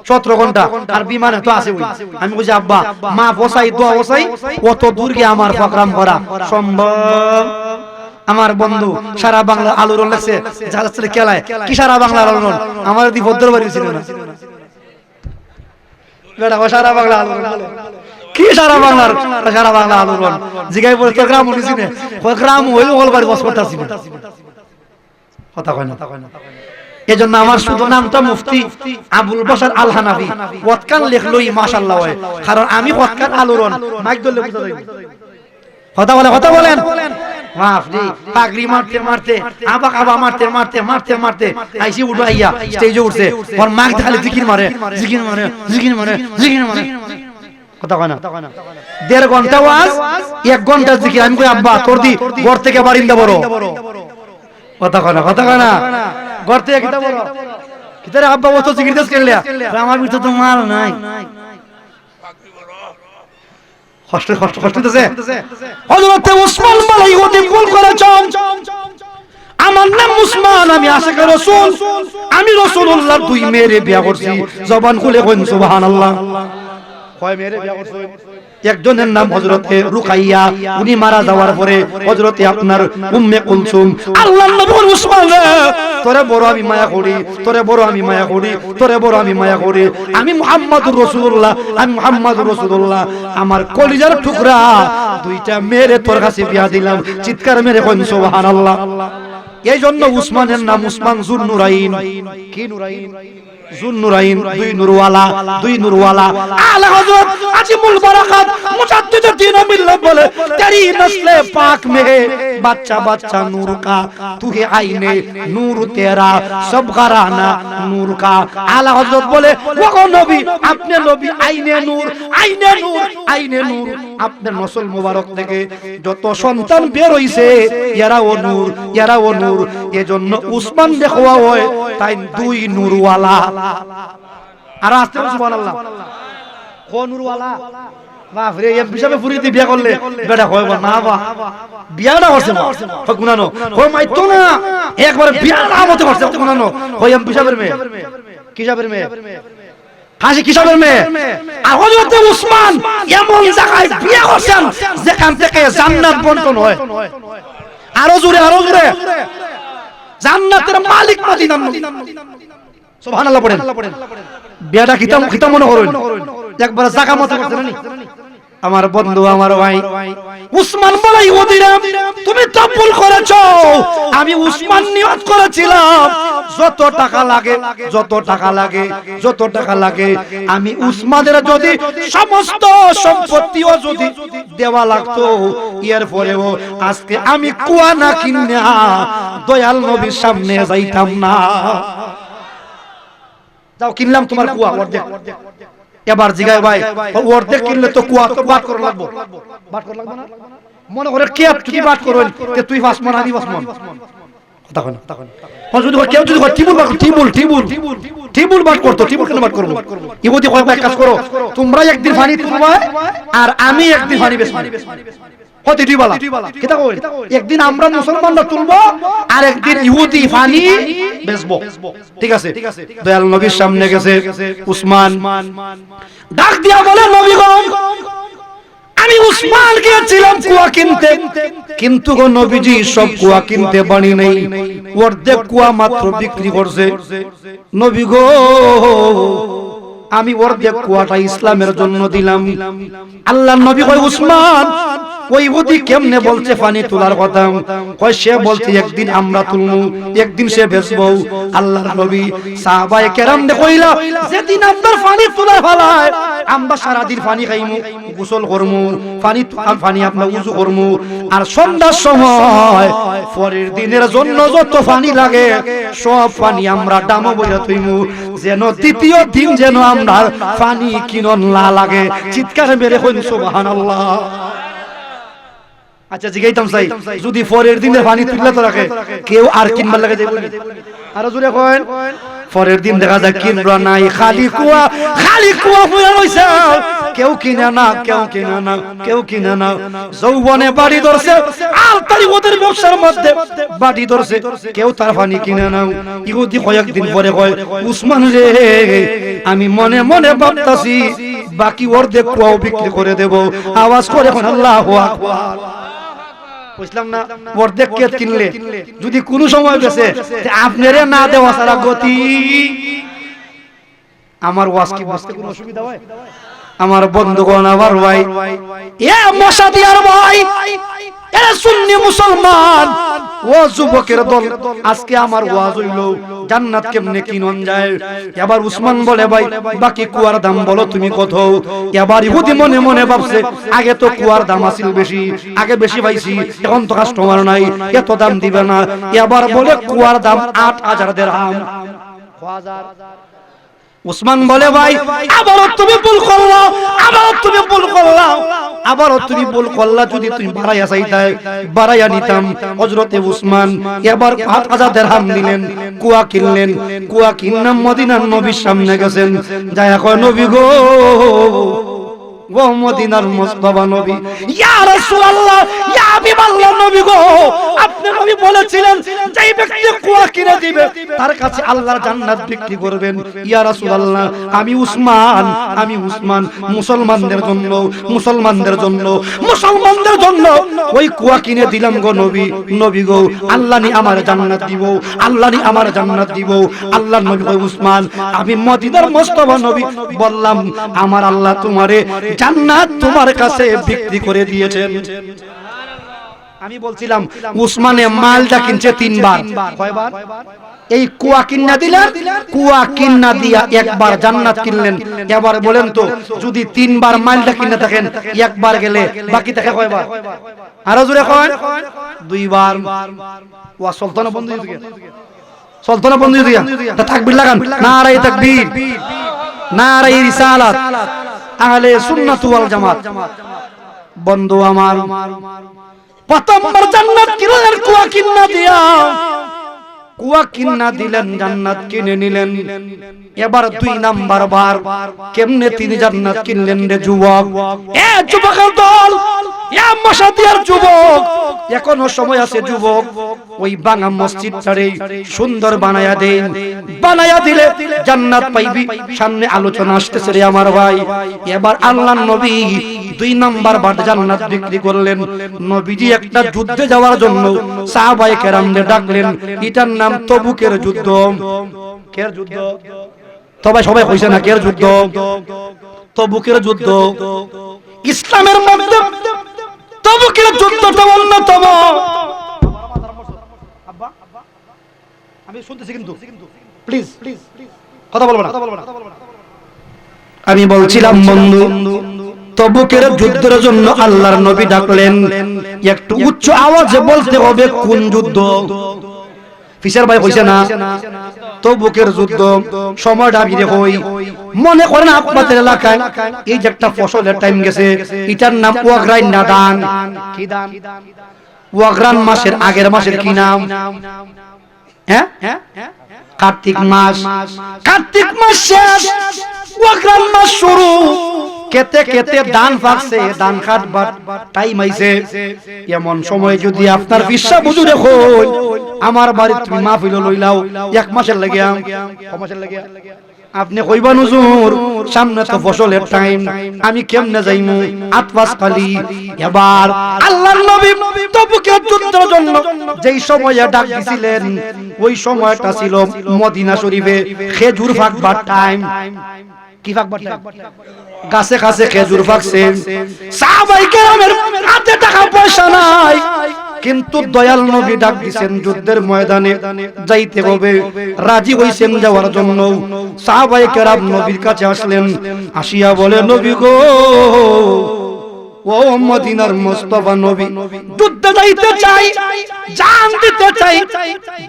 17 ঘন্টা আর বিমানে তো আছে ওই আমি কইছি আব্বা মা বসাই দোয়া বসাই অত দূর গিয়ে আমার প্রোগ্রাম করা সম্ভব আমার বন্ধু সারা বাংলা আলোড়ন লাগছে জালাসলে কেলায় কি সারা বাংলা আলোড়ন আমার দি ভদ্র বাড়ি ছিল না বেটা সারা বাংলা আলোড়ন কি সারা বাংলা আলোড়ন জিগাই বলে তো গ্রাম উঠিছি না ওই গ্রাম হইল অলবাড়ি বস করতেছি না কথা কয় না এজন্য আমার শুধু নামটা মুফতি আবুল বাশার আল হানাফি ওয়াতকান লেখলই মাশাআল্লাহ হয় কারণ আমি ওয়াতকান আলোড়ন মাইক ধরলে বুঝা যায় কথা বলেন মাফ রে পাগড়ি মারতে মারতে আবা মারতে মারতে মারতে মারতে আইসি উঠো আইয়া স্টেজে উঠছে ওর মাগ খালি জিকির মারে কথা কয় না 1.5 ঘন্টা ওয়াজ 1 ঘন্টা জিকির আমি কই আব্বা তোর দি ঘর থেকে বারিন্দা বড় কথা কয় না ঘর থেকে কিটা বড় কিতারে আব্বা ও তো জিকির দেশ করলে আমার ভিতর তো মাল নাই কষ্ট দিতেছে হযরত উসমান বলে ইহুদি ভুল করেছ আমার নাম উসমান আমি আশিকে রাসূল আমি রাসূলুল্লাহর দুই মেয়ের বিয়া করছি জবান খুলে কইন সুবহানাল্লাহ কয় মেয়ের বিয়া করছ একজনের নাম হযরতে রুকাইয়া উনি মারা যাওয়ার পরে হযরতে আপনার উম্মে কুলসুম আল্লাহর নবী উসমান তোরে বড় আমি মায়া করি তোরে বড় আমি মায়া করি আমি মুহাম্মদুর রাসূলুল্লাহ আমার কলিজার টুকরা দুইটা মেরে তোর কাছে বিয়া দিলাম চিৎকার মেরে কইন সুবহানাল্লাহ এইজন্য উসমানের নাম উসমান যুন্নুরাইন কি নুরাইন যুন্নুরাইন দুই নূরওয়ালা আলা হযরত আজিমুল বারাকাত মুজাদ্দিদুদ দ্বীন মিল্লাত বলে তেরি নসলে পাক মে বাচ্চা নূর কা তু হে আইনে নূর তেরা সব ঘরানা নূর কা আলা হযরত বলে ওগো নবী আপনি নবী আইনে নূর আপনার নসল মোবারক থেকে যত সন্তান বের হইছে এরাও নূর এজন্য উসমান দেখোয়া হয় তাই দুই নূরওয়ালা আর আস্তে সুবহানাল্লাহ কোন নূরওয়ালা বাপ রে এম হিসাবে ফুরিতে বিয়া করলে বেটা হয় না বা বিয়াটা করছে না গুনানো কই মাইতো না একবার বিয়ার আমতে করছে গুনানো কই এম হিসাবের মেয়ে কিসাবের মেয়ে হাসি কিসাবের মেয়ে আর হযরত উসমান এমন জায়গায় বিয়া করছেন যেখান থেকে জান্নাত বন্টন হয় আরো জোরে জান্নাতের মালিক মদিনা সুবহানাল্লাহ পড়েন বিয়াটা খিতাম মনে করেন একবার জায়গা মতো করছেন না আমার বন্ধু আমার ভাই উসমান বলে ইহুদিরা তুমি তো ভুল করেছো আমি উসমান নিয়ত করেছিলাম যত টাকা লাগে যত টাকা লাগে যত টাকা লাগে আমি উসমানের যদি সমস্ত সম্পত্তিও যদি দেওয়া লাগতো এর পরেও আজকে আমি কুয়া না কিনে দয়াল নবীর সামনে যাইতাম না যাও কিনলাম তোমার কুয়া অর্ধেক এবার জিগায় ভাই অর্ধেক কিনলে তো কুয়া তো বাট করা লাগবে বাট করা লাগবে না মনে করে কে কি বাট করবেন যে তুই পাঁচ মন আমি পাঁচ মন কথা কন যদি কেউ যদি টিবুল বাট টিবুল টিবুল টিবুল বাট করতো টিবুল কেন বাট করবো ইহুদি কয় এক কাজ করো তোমরা একদিন পানি তুলবা আর আমি একদিন পানি বেচবো হতে দিবালা কিটা কই একদিন আমরা মুসলমানরা তুলবো আর একদিন ইহুদি পানি বেচবো ঠিক আছে দয়াল নবীর সামনে গেছে উসমান ডাক দিয়া বলে নবী গো আমি উসমান গিয়েছিলাম কুয়া কিনতে কিন্তু গো নবীজি সব কুয়া কিনতে পারি নাই অর্ধেক কুয়া মাত্র বিক্রি করছে নবী গো আমি অর্ধেক কুয়াটা ইসলামের জন্য দিলাম আল্লাহর নবী কয় উসমান ওই ইহুদি কেমনে বলছে পানি তোলার কথা কয় সে বলছে একদিন আমরা তুলমু একদিন সে বেচবো আল্লাহর নবী সাহাবায়ে কেরামদের কইলা যেদিন আমরা পানি তোলা ফলায় আমরা সারা দিন পানি খাইমু গোসল করমু পানি আমরা ওযু করমু আর সন্ধ্যার সময় পরের দিনের জন্য যত পানি লাগে সব পানি আমরা ডামো বইরা থইমু যেন দ্বিতীয় দিন যেন আমরা পানি কিনন না লাগে চিৎকার মেরে কইন সুবহানাল্লাহ আচ্ছা জিগাইতাম চাই যদি পরের দিনে পানি তুললে তো রাখে কেউ আর কিনবার লাগে যাইব আর জোরে কইন পরের দিন দেখা যায় কিনরা নাই খালি কুয়া হয়ে রইছে কেউ কিনে না কেউ কিনে না কেউ কিনে না যৌবনে বাড়ি ধরছে আর তারি ওদের ব্যবসার মধ্যে বাড়ি ধরছে কেউ তার পানি কিনে না ইহুদি কয়েকদিন পরে কয় উসমান রে আমি মনে মনে ভাবতাছি বাকি অর্ধেক কুয়াও বিক্রি করে দেব আওয়াজ করে এখন আল্লাহু আকবার বুঝলাম না অর্ধেক কে কিনলে যদি কোনো সময় বেঁচে আপনারে না দেওয়া সারা গতি আমার ওয়াজ কি বুঝতে কোনো অসুবিধা হয় আমার বন্ধুগণ আমার ভাই এ মশাদিয়ার ভাই এ সুন্নি মুসলমান ও যুবকের দল আজকে আমার ওয়াজ হইলো জান্নাত কেমনে কিনন যায় এবার উসমান বলে ভাই বাকি কুয়ার দাম বলো তুমি কত এবার ইহুদি মনে মনে ভাবছে আগে তো কুয়ার দাম আছিল বেশি আগে বেশি পাইছি এখন তো কাস্টমার নাই এত দাম দিবে না এবার বলে কুয়ার দাম 8000 দিরহাম উসমান বলে ভাই আবারও তুমি ভুল করলা আবারও তুমি ভুল করলা আবারও তুমি ভুল করলা যদি তুমি বাড়াইয়া চাইতাই বাড়াইয়া নিতাম হযরতে উসমান এবার 8000 দিরহাম দিলেন কুয়া কিনলেন কুয়া কিনলাম মদিনার নবীর সামনে গেছেন যায় কয় নবী গো ও মদিনার মুস্তাফা নবী ইয়া রাসূলুল্লাহ ইয়া হাবিবাল্লাহ নবী গো আপনি নবী বলেছিলেন যেই ব্যক্তি কুয়া কিনে দিবে তার কাছে আল্লাহর জান্নাত বিক্রি করবেন ইয়া রাসূলুল্লাহ আমি উসমান মুসলমানদের জন্য ওই কুয়া কিনে দিলাম গো নবী গো আল্লাহ নি আমার জান্নাত দিব আল্লাহর নবী কয় উসমান আমি মদিনার মুস্তাফা নবী বললাম আমার আল্লাহ তোমারে জান্নাত তোমার কাছে বিক্রি করে দিয়েছেন আমি বলছিলাম উসমানে মালটা কিনছে 3 বার কয়বার এই কুয়া কিন্না দিলেন কুয়া কিন্না দিয়া একবার জান্নাত কিনলেন এবার বলেন তো যদি 3 বার মালটা কিনে থাকেন একবার গেলে বাকি থাকে কয়বার আরো জোরে কয় 2 বার ওয়া সুলতানা বন্ধ দিয়া তা তাকবীর লাগান নারে তাকবীর নারে রিসালাত আহলে সুন্নাত ওয়াল জামাত বন্ধু আমার প্রথমবার জান্নাত কিনলেন কুয়া কিন্না দিয়া কুয়া কিন্না দিলেন জান্নাত কিনে নিলেন এবার 2 নাম্বার বার কেমনে তিনি জান্নাত কিনলেন রে যুবক এ যুবকের দল এ মশাদিয়ার যুবক এখনো সময় আছে যুবক ওই বাঙা মসজিদটারে সুন্দর বানায়া দেন বানায়া দিলে জান্নাত পাইবি সামনে আলোচনা আসতেছে রে আমার ভাই এবার আল্লাহর নবী 2 নাম্বার বার জান্নাত বিক্রি করলেন নবীজি একটা যুদ্ধে যাওয়ার জন্য সাহাবায়ে কেরামদের ডাকলেন এটার নাম তবুকের যুদ্ধ কের যুদ্ধ সবাই কইছে না কের যুদ্ধ তবুকের যুদ্ধ ইসলামের মধ্যে তবুকের যুদ্ধটা অন্যতম। আব্বা আমি শুনতেছি কিন্তু প্লিজ কথা বলবো না। আমি বলছিলাম বন্ধু, তবুকের যুদ্ধের জন্য আল্লাহর নবী ডাকলেন, একটু উচ্চ আওয়াজে বলতে হবে কোন যুদ্ধ। ফিসার ভাই কইছে না তবুকের যুদ্ধ সময়টা বিরে হই। মনে করেন আপনাদের এলাকায় এই যে একটা ফসলের টাইম গেছে, এটার নাম ওয়াগরাইন না দান? কি দান? ওয়াগরান মাসের আগের মাসের কি নাম? হ্যাঁ, কার্তিক মাস। কার্তিক মাস শেষ, ওয়াগরান মাস শুরু। কেতে কেতে ধান পাকছে, ধান কাটবার টাইম আইছে। এমন সময় যদি আপনার বিশ্বাস বুঝু দেখো, আমার বাড়ি তুমি মাহফিল লইলাও 1 মাসের লাগিয়া, আপনি কইবা হুজুর সামনে তো ফসলের টাইম, আমি কেমনে যাইমু? আতবাস খালি। এবার আল্লাহর নবী তবুকের যুদ্ধের জন্য যেই সময়ে ডাক দিছিলেন, ওই সময়টা ছিল মদিনা শরীফে খেজুর পাকবার টাইম। কি পাকবার টাইম? গাছে গাছে খেজুর পাকছে। সাহাবায়ে কেরামের হাতে টাকা পয়সা নাই, কিন্তু দয়াল নবী ডাক দিবেন যুদ্ধের ময়দানে যাইতে হবে, রাজি হইছেন যাওয়ার জন্য। সাহাবায়ে কেরাম নবীর কাছে আসলেন, আসিয়া বলে, নবী গো, ও মদিনার মুস্তাফা নবী, যুদ্ধে যাইতে চাই, জান দিতে চাই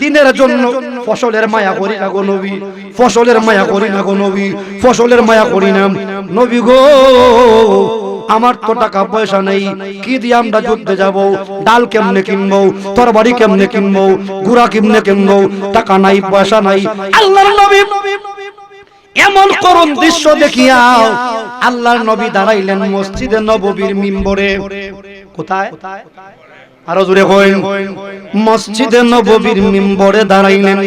দিনের জন্য। ফসলের মায়া করি না গো নবী, ফসলের মায়া করি না গো নবী, ফসলের মায়া করি না নবী গো। আমার তো টাকা পয়সা নেই, কি দিয়ে আমরা যুদ্ধে যাব? ডাল কেমনে কিনবো, তরবারি কেমনে কিনবো, গুড়া কেমনে কিনবো? টাকা নাই, পয়সা নাই। আল্লাহর নবী এমন করুণ দৃশ্য দেখিয়া আল্লাহর নবী দাঁড়াইলেন মসজিদে নববীর মিম্বরে। কোথায়? আরো জোরে কইন। মসজিদে নববীর মিম্বরে দাঁড়াইলেন,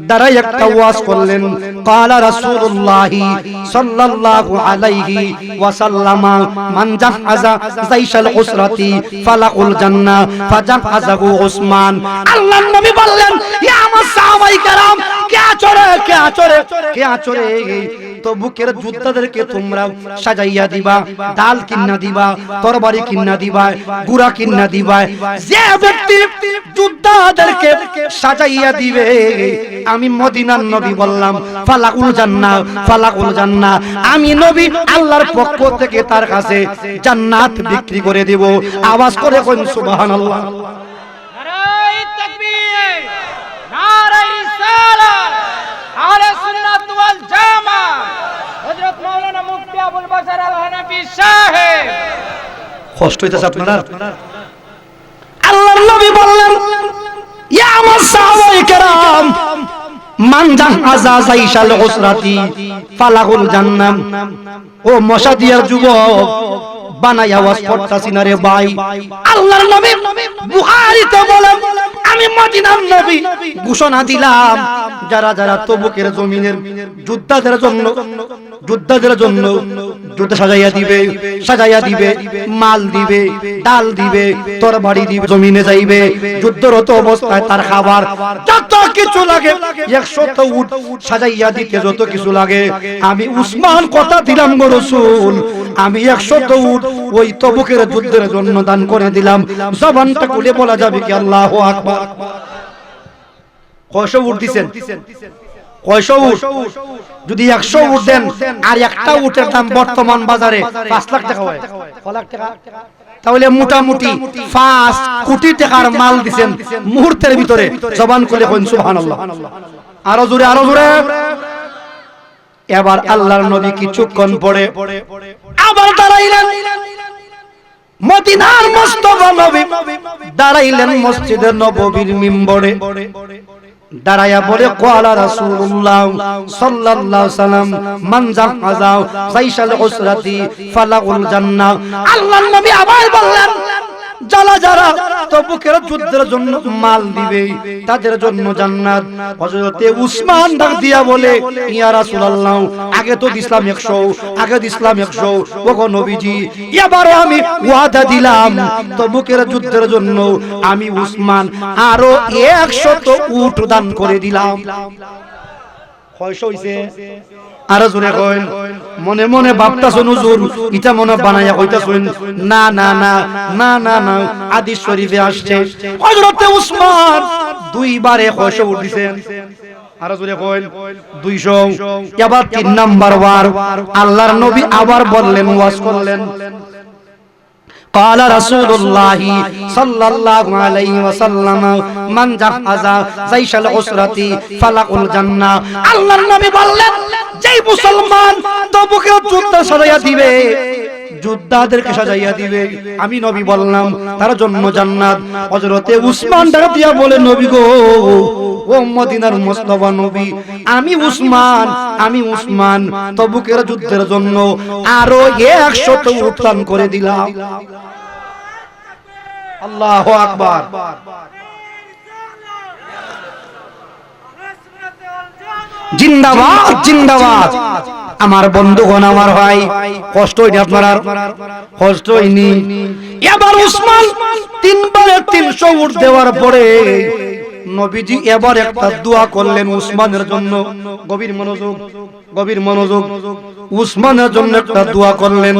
দাঁড়াই একটা ওয়াজ করলেন। ক্বালা রাসূলুল্লাহি সাল্লাল্লাহু আলাইহি ওয়াসাল্লাম, মান জাহাজা জাইশাল উসরাতি ফালাকুল জান্নাহ ফাজাহাজাহু উসমান। আল্লাহর নবী বললেন, ইয়া আমার সাহাবায়ে কেরাম, কে চড়ে কে চড়ে কে চড়ে তবুকের যোদ্ধাদেরকে তোমরা সাজাইয়া দিবা, ডাল কিন্না দিবা, তরবারি কিন্না দিবা, গুড়া কিন্না দিবা। যে ব্যক্তি যোদ্ধাদেরকে সাজাইয়া দিবে, আমি মদিনার নবী বললাম, ফালাকুল জান্নাহ ফালাকুল জান্নাহ, আমি নবী আল্লাহর পক্ষ থেকে তার কাছে জান্নাত বিক্রি করে দেব। আওয়াজ করে কোন সুবহানাল্লাহ। নারায়ে তাকবীর, নারায়ে রিসালাত, আহলে সুন্নাত ওয়াল জামাত, হযরত মাওলানা মুফতি আবুল বাশার আল হানাফি সাহেব। কষ্ট হইতাছে আপনারা? আল্লাহর নবী বললেন, ইয়া আমার সাহাবায়ে কেরাম, মান জাহাজা জাইশাল উসরাতি ফালাকুল জান্নাহ। ও মশা দিয়ার যুবক, বানাই আওয়াজ পড়তাছি না রে ভাই। আল্লাহর নবী বুখারীতে বলেন, আমি মদিনার নবী ঘোষণা দিলাম, যারা যারা তবুকের জমিনের যোদ্ধাদের জন্য যুদ্ধ সাজাইয়া দিবে, মাল দিবে, ডাল দিবে, তরবারি দিবে, জমিনে যাইবে, যুদ্ধরত অবস্থায় তার খাবার যত কিছু লাগে 100 উট সাজাইয়া দিতে যত কিছু লাগে, আমি উসমান কথা দিলাম গো রাসূল, আমি 100 উট ওই তবুকের যুদ্ধের জন্য দান করে দিলাম। জবানটা খুলে বলা যাবে কি আল্লাহু আকবার? কয়শো উট দিবেন? কয়শো উট? যদি 100 উট দেন, আর একটা উটের দাম বর্তমান বাজারে 5 লাখ টাকা হয়, কয় লাখ টাকা? তাহলে মোটামুটি 5 কোটি টাকার মাল দিবেন মুহূর্তের ভিতরে। জবান খুলে কইন সুবহানাল্লাহ। আরো জোরে, আরো জোরে। এবার আল্লাহর নবী কিছুক্ষণ পরে আবার দাঁড়াইলেন, মদিনার মুস্তাফা নবী দাঁড়াইলেন মসজিদের নববীর মিম্বরে। দাঁড়ায়া বলে, ক্বালা রাসূলুল্লাহ সাল্লাল্লাহু আলাইহি সাল্লাম, মান জাহাজা জাইশাল উসরাতি ফালাকুল জান্নাহ। আল্লাহর নবী আবার বললেন, যারা তবুকের যুদ্ধের জন্য মাল দিবে তাদের জন্য জান্নাত। হযরতে উসমান ডাক দিয়া বলে, ইয়া রাসূলুল্লাহ, আগে তো দিছিলাম 100, আগে দিছিলাম 100, ওগো নবীজি, এবারও আমি ওয়াদা দিলাম তবুকের যুদ্ধের জন্য আমি উসমান আরো 100 উট দান করে দিলাম। কয়শো হইছে আর জোরে কইন মনে মনে ভাবতাছেন হুজুর এটা মনে বানায়া কইতাছেন না না না না না না হাদিস শরীফে আসছে হযরতে উসমান দুইবারে কয়শো উঠিছেন আর জোরে কইন 200 এবার 3 নাম্বার বার আল্লাহর নবী আবার বললেন ওয়াজ করলেন قال رسول الله صلى الله عليه وسلم من جهز جيش العسرة فله الجنة আল্লাহর নবী বললেন যেই মুসলমান তবুকে যুদ্ধ সাজাইয়া দিবে যোদ্ধাদেরকে সাজাইয়া দিবে আমি নবী বললাম তার জন্য জান্নাত হযরতে উসমান ডাক দিয়া বলে নবী গো ও মদিনার মুস্তাফা নবী আমি উসমান তবুকের যুদ্ধের জন্য আরো 100 উত্থান করে দিলাম আল্লাহু আকবার জিন্দাবাদ জিন্দাবাদ আমার বন্ধুগণ আমার ভাই কষ্ট হয়নি আপনার কষ্ট হয়নি এবার উসমান তিনবারে 300 উট দেওয়ার পরে নবীজি এবার একটা দোয়া করলেন উসমানের জন্য গভীর মনোযোগ উসমানের জন্য একটা দোয়া করলেন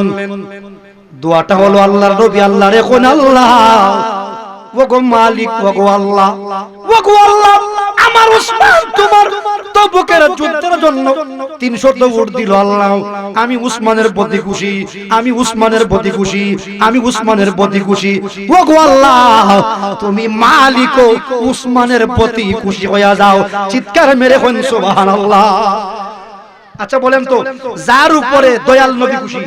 দোয়াটা হলো আল্লাহর নবী আল্লাহ রে কোন আল্লাহ ওগো মালিক ওগো আল্লাহ আমার উসমান তোমার তবুকের যুদ্ধের জন্য 300 উট দিল আল্লাহ আমি উসমানের প্রতি খুশি ওগো আল্লাহ তুমি মালিক ও উসমানের প্রতি খুশি হইয়া যাও চিৎকার মেরে কোন সুবহানাল্লাহ আচ্ছা বলেন তো যার উপরে দয়াল নবী খুশি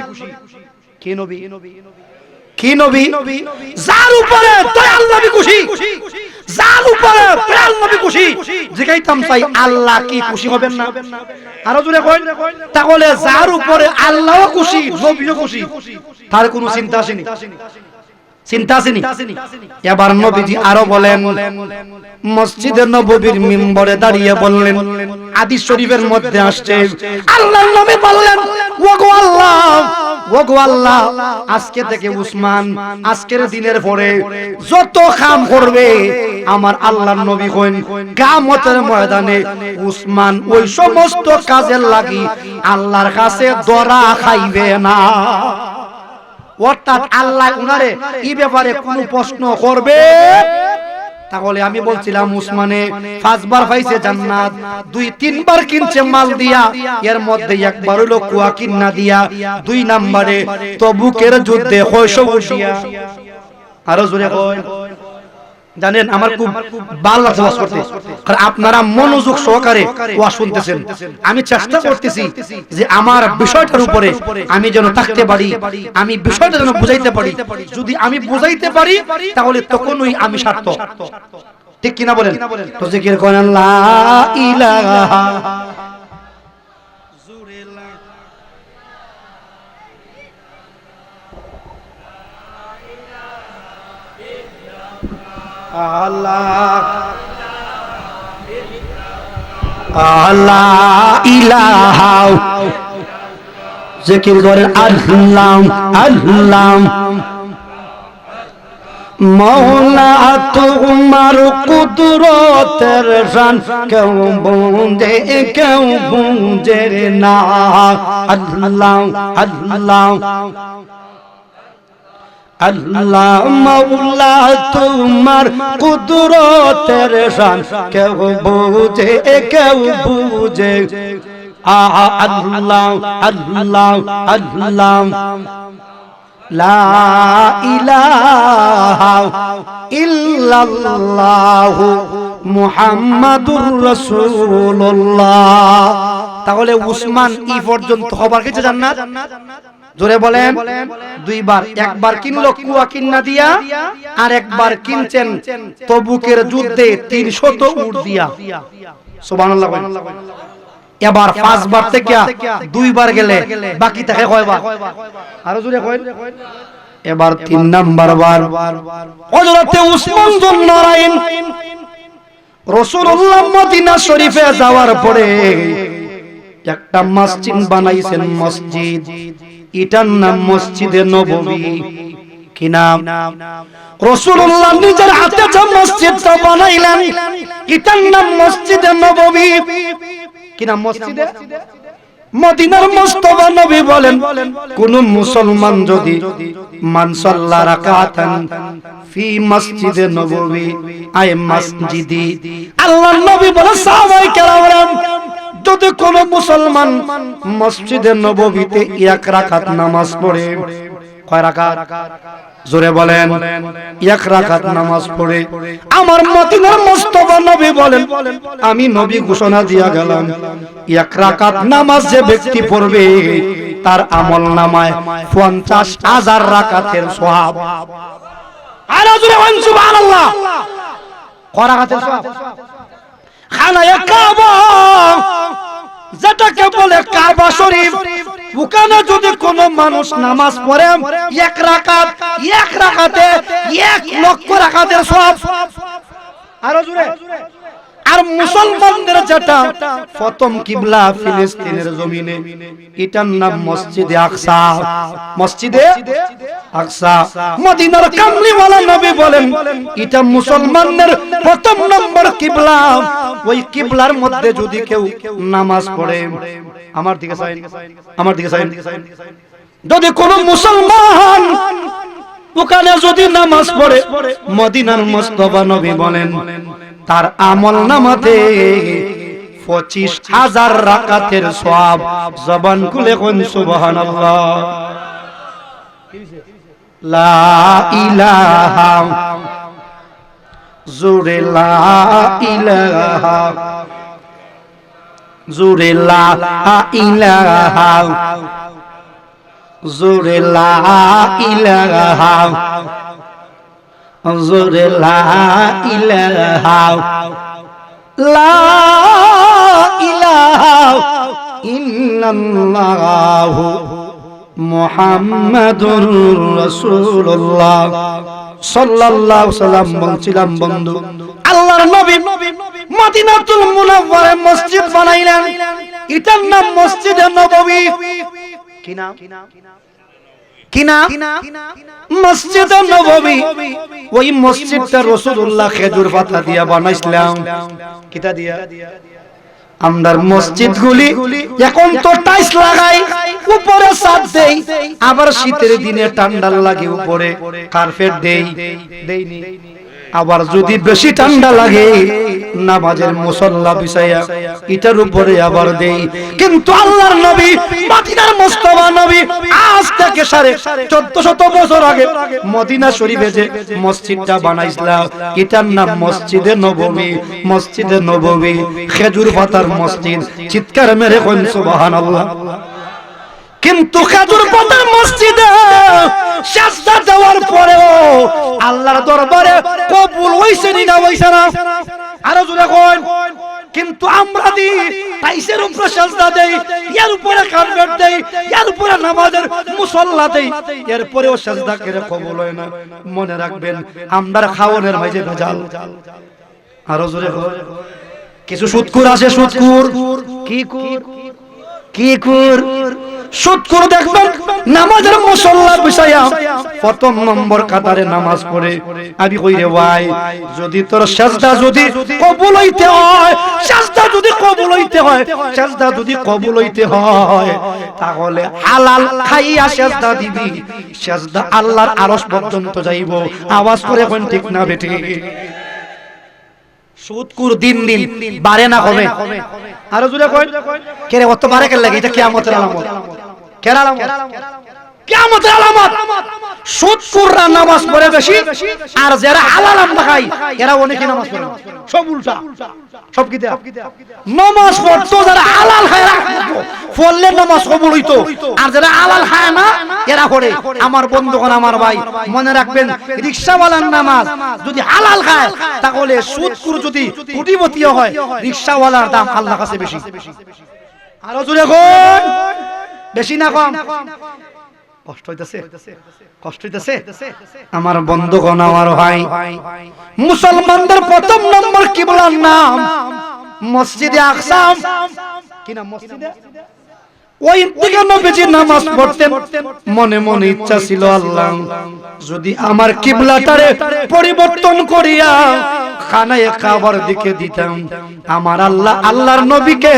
কি নবী যার উপরে দয়াল নবী খুশি জিগাইতাম চাই আল্লাহ কি খুশি হবেন না আরো জোরে কই তাহলে যার উপরে আল্লাহও খুশি নবীও খুশি তার কোনো চিন্তা আসেনি এবার নবীজি আরো বলেন মসজিদে নববীর মিম্বরে দাঁড়িয়ে বললেন হাদিস শরীফের মধ্যে আসছে আল্লাহর নামে বললেন ওগো আল্লাহ আজকে থেকে উসমান আজকের দিনের পরে যত কাম করবে আমার আল্লাহর নবী কইন কিয়ামতের ময়দানে উসমান ওই সমস্ত কাজের লাগি আল্লাহর কাছে দরা খাইবে না অর্থাৎ আল্লাহ উনারে এই ব্যাপারে কোনো প্রশ্ন করবে তাহলে আমি বলছিলাম উসমানে 5 বার পাইছে জান্নাত 2-3 বার কিনছে মাল দিয়া এর মধ্যে একবার হলো কুয়া কিন্না দিয়া 2 নম্বরে তবুকের যুদ্ধে কয়শো উঠিয়া আরো জোরে কই জানেন আমার খুব ভালো লাগছে ওয়াজ করতে কারণ আপনারা মনোযোগ সহকারে ওয়াজ শুনতেছেন আমি চেষ্টা করতেছি যে আমার বিষয়টার উপরে আমি যেন থাকতে পারি আমি বিষয়টা যেন বুঝাইতে পারি যদি আমি বুঝাইতে পারি তাহলে তখনই আমি সার্থক ঠিক কিনা বলেন তো জিকির করেন লা ইলাহা আল্লাহ ইলাহা জিকির করেন আল্লাহ আল্লাহ মৌলা তোমার কুদরতের শান কেউ বুঝে না আল্লাহ আল্লাহ আল্লাহ মাওলা তোমার কুদরতের শান কেউ বুঝে আল্লাহ আল্লাহ আল্লাহ লা ইলাহা ইল্লাল্লাহ মুহাম্মাদুর রাসূলুল্লাহ তাহলে উসমান এই পর্যন্ত হবার কিছু জান্নাত জোরে বলেন 2 বার একবার কিনলো কুয়া কিন্না দিয়া আর একবার কিনছেন তবুকের যুদ্ধে 300 উট দিয়া সুবহানাল্লাহ এবার 5 বার থেকে 2 বার গেলে বাকি থাকে কয়বার আরো জোরে কই এবার 3 নাম্বার বার হযরতে উসমান যুন্নারাইন রাসূলুল্লাহ মদিনা শরীফে যাওয়ার পরে একটা মসজিদ বানাইছেন মসজিদ এটার নাম মসজিদে নববী কি নাম রাসূলুল্লাহ নিজের হাতে যে মসজিদটা বানাইলেন এটার নাম মসজিদে নববী কি নাম মসজিদে? মদিনার মুস্তাফা নবী বলেন কোন মুসলমান যদি মান সাল্লা রাকাতান ফি মসজিদে নববী আই মসজিদি, আল্লাহর নবী বলেন সাহাবায়ে কেরাম যদি কোন মুসলমান মসজিদে নববীতে এক রাকাত নামাজ পড়ে, কয় রাকাত? জোরে বলেন। এক রাকাত নামাজ পড়ে আমার মদিনার মুস্তাফা নবী বলেন আমি নবী ঘোষণা দিয়া গেলাম এক রাকাত নামাজ যে ব্যক্তি পড়বে তার আমল নামায় 50,000 রাকাতের সওয়াব। আর জোরে বলেন সুবহানাল্লাহ। কয় রাকাতের সওয়াব? খানায়ে কাবা যেটাকে বলে কাবা শরীফ, ওখানে যদি কোন মানুষ নামাজ পড়ে এক রাকাতে 1,00,000 রাকাতের সওয়াব। আরো জোরে। আর মুসলমানদের যেটা প্রথম কিবলা ফিলিস্তিনের জমিনে, এটার নাম মসজিদে আকসা। মসজিদে আকসা মদিনার কামলিওয়ালা নবী বলেন এটা মুসলমানদের প্রথম নম্বর কিবলা। ওই কিবলার মধ্যে যদি কেউ নামাজ পড়ে, আমার দিকে চাই, আমার দিকে চাই, যদি কোন মুসলমান ওখানে যদি নামাজ পড়ে, মদিনার মুস্তাফা নবী বলেন তার আমল নামাতে 25,000 রাকাতের সওয়াব। জবান খুলে কোন সুবহানাল্লাহ। লা ইলাহা, জোরে লা ইলাহা, জোরে লা ইলাহা, জোরে লা ইলাহা, জোরে লা ইলাহা, লা ইলাহা ইল্লাল্লাহু মুহাম্মাদুর রাসূলুল্লাহ সাল্লাল্লাহু আলাইহি সাল্লাম। বলছিলাম বন্ধু, আল্লাহর নবী মদিনাতুল মুনাওয়ারায় মসজিদ বানাইলেন, এটার নাম মসজিদে নববী। কি নাম? কি নাম? মসজিদে নববী। ওই মসজিদটা রাসূলুল্লাহ খেজুর পাতা দিয়া বানাইছিলেন। কিটা দিয়া? আমরার মসজিদগুলি এখন তো টাইলস লাগাই, উপরে ছাদ দেই, আবার শীতের দিনে ঠান্ডা লাগে উপরে কার্পেট দেই, দেইনি। আবার যদি বেশি ঠান্ডা লাগে নামাজের মুসল্লা বিছায়া এটার উপরে আবার দেই। কিন্তু আল্লাহর নবী মদিনার মুস্তাফা নবী আজ থেকে 1450 বছর আগে মদিনা শরীফে যে মসজিদটা বানাইছিলেন এটার নাম মসজিদে নববী। মসজিদে নববী খেজুর পাতার মসজিদ। চিৎকার মেরে কোন সুবহানাল্লাহ। কিন্তু খেজুর পাতার মসজিদে সাজদা দেওয়ার পরেও আল্লাহর দরবারে কবুল হইছে না হইছে না? আরো জোরে কোন। কিন্তু আমরা দি টাইসের উপরে সাজদা দেই, এর উপরে কার্পেট দেই, এর উপরে নামাজের মুসল্লা দেই, এরপরেও সাজদা করে কবুল হয় না। মনে রাখবেন আমরা খাওয়ানোর মাঝে ভেজাল। আরো জোরে কোন। কিছু সুদকুর আছে, সুদকুর। কি কুর? কি কুর? সুদকুর দেখবেন নামাজের মুসল্লা বিছায়া প্রথম নম্বর কাতারে নামাজ পড়ে। আমি কই রে ভাই, যদি তোর সাজদা যদি কবুল হইতে হয়, সাজদা যদি কবুল হইতে হয়, সাজদা যদি কবুল হইতে হয়, তাহলে হালাল খাইয়া সাজদা দিবি। সাজদা আল্লাহর আরশ পর্যন্ত যাইব। আওয়াজ করে কোন ঠিক না বেটি? সুদকুর দিন দিন বাড়ে না কমে? আরো জোরে কই। কে রে অত বাড়ে কেন লাগে? এটা কিয়ামতের আলামত। কেন আলামত? কিয়ামতের আলামত। সুদকুররা নামাজ পড়ে বেশি, আর যারা হালাল আমদা খায় এরা অনেকে নামাজ পড়ে না। সব উল্টা। সব কি দেয়া? নামাজ পড়তো যারা হালাল খায় পড়লে নামাজ কবুল হইতো, আর যারা হালাল খায় না এরা পড়ে। আমার বন্ধুগণ, আমার ভাই, মনে রাখবেন রিকশাওয়ালার নামাজ যদি হালাল খায় তাহলে সুদকুর যদি কোটিপতিও হয়, রিকশাওয়ালার দাম আল্লাহর কাছে বেশি। আরো জোরে কোন। বেশি না কম? কষ্ট হইতেছে? কষ্ট হইতেছে? আমার বন্ধুগণ, আমার ভাই, মুসলমানদের প্রথম নম্বর কিবলার নাম মসজিদে আকসা। কি নাম? মসজিদে। ওই দিকে নবীজি নামাজ পড়তেন। মনে মনে ইচ্ছা ছিল, আল্লাহ যদি আমার কিবলাটারে পরিবর্তন করিয়া খানায়ে কাবার দিকে দিতাম। আমার আল্লাহ আল্লাহর নবীকে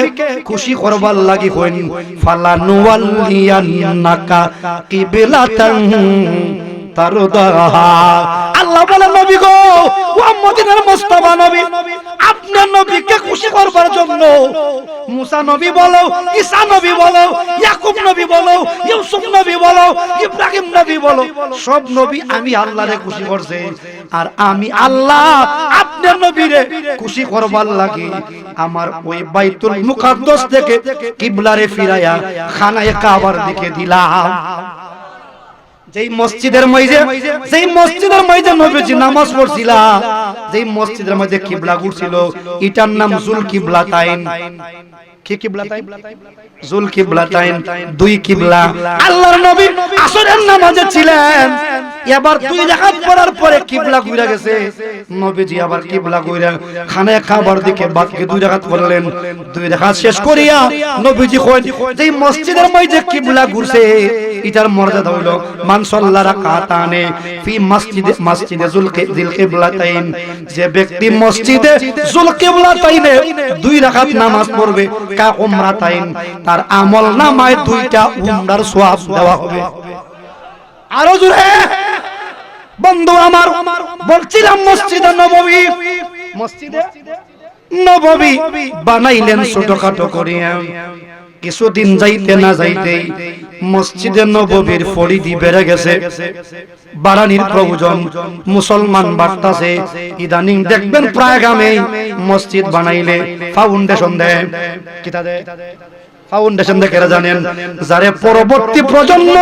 খুশি করবার লাগি হইন ফালানুওয়াল্লিয়ান্নাকা কিবলাতান তারদাহা। আল্লাহ বলে নবী গো, ও মদিনার মুস্তাফা নবী, আপনার নবীকে খুশি করবার জন্য মুসা নবী বলো, ঈসা নবী বলো, ইয়াকুব নবী বলো, ইউসুফ নবী বলো, ইব্রাহিম নবী বলো, সব নবী আমি আল্লাহরে খুশি করছে। আর আমি আল্লাহ আপনার নবীরে খুশি করবার লাগি আমার ওই বাইতুল মুকাদ্দাস থেকে কিবলারে ফিরায়া খানায়ে কাবার দিকে দিলাম। যেই মসজিদের মধ্যে নবীজি নামাজ পড়ছিল, যেই মসজিদের মধ্যে কিবলা ঘুরছিল, এটার নাম জুল কিবলাতাইন। কি কিবলাতাইন? জুল কিবলাতাইন, দুই কিবলা। আল্লাহর নবী আসরের নামাজে ছিলেন, এবার দুই রাকাত পড়ার পরে কিবলা ঘুরে গেছে। নবীজি আবার কিবলা ঘুরে খানায়ে কাবার দিকে বাকি দুই রাকাত পড়লেন। দুই রাকাত শেষ করিয়া নবীজি কই, যেই মসজিদের মধ্যে কিবলা ঘুরছে এটার মর্যাদা হলো মান সাল্লা রাকাতানে ফি মসজিদে জুল কিবলাতাইন। যে ব্যক্তি মসজিদে জুল কিবলাতাইনে দুই রাকাত নামাজ পড়বে কা উমরাতাইন, তার আমল নামায় দুইটা উমরার সওয়াব দেওয়া হবে। আরো জোরে বন্ধু আমার বলছিলাম, মসজিদে নববী বানাইলেন ছোটখাটো করিয়া। কিছুদিন যাইতে না যাইতেই মসজিদে নববীর পরিধি বেড়ে গেছে, বাড়ানির প্রয়োজন। মুসলমান বাড়তাছে, ইদানিং দেখবেন প্রায় গ্রামে মসজিদ বানাইলে ফাউন্ডেশন দেয়। কিতা দেয়? ফাউন্ডেশন দেখে জানেন, যারে পরবর্তী প্রজন্ম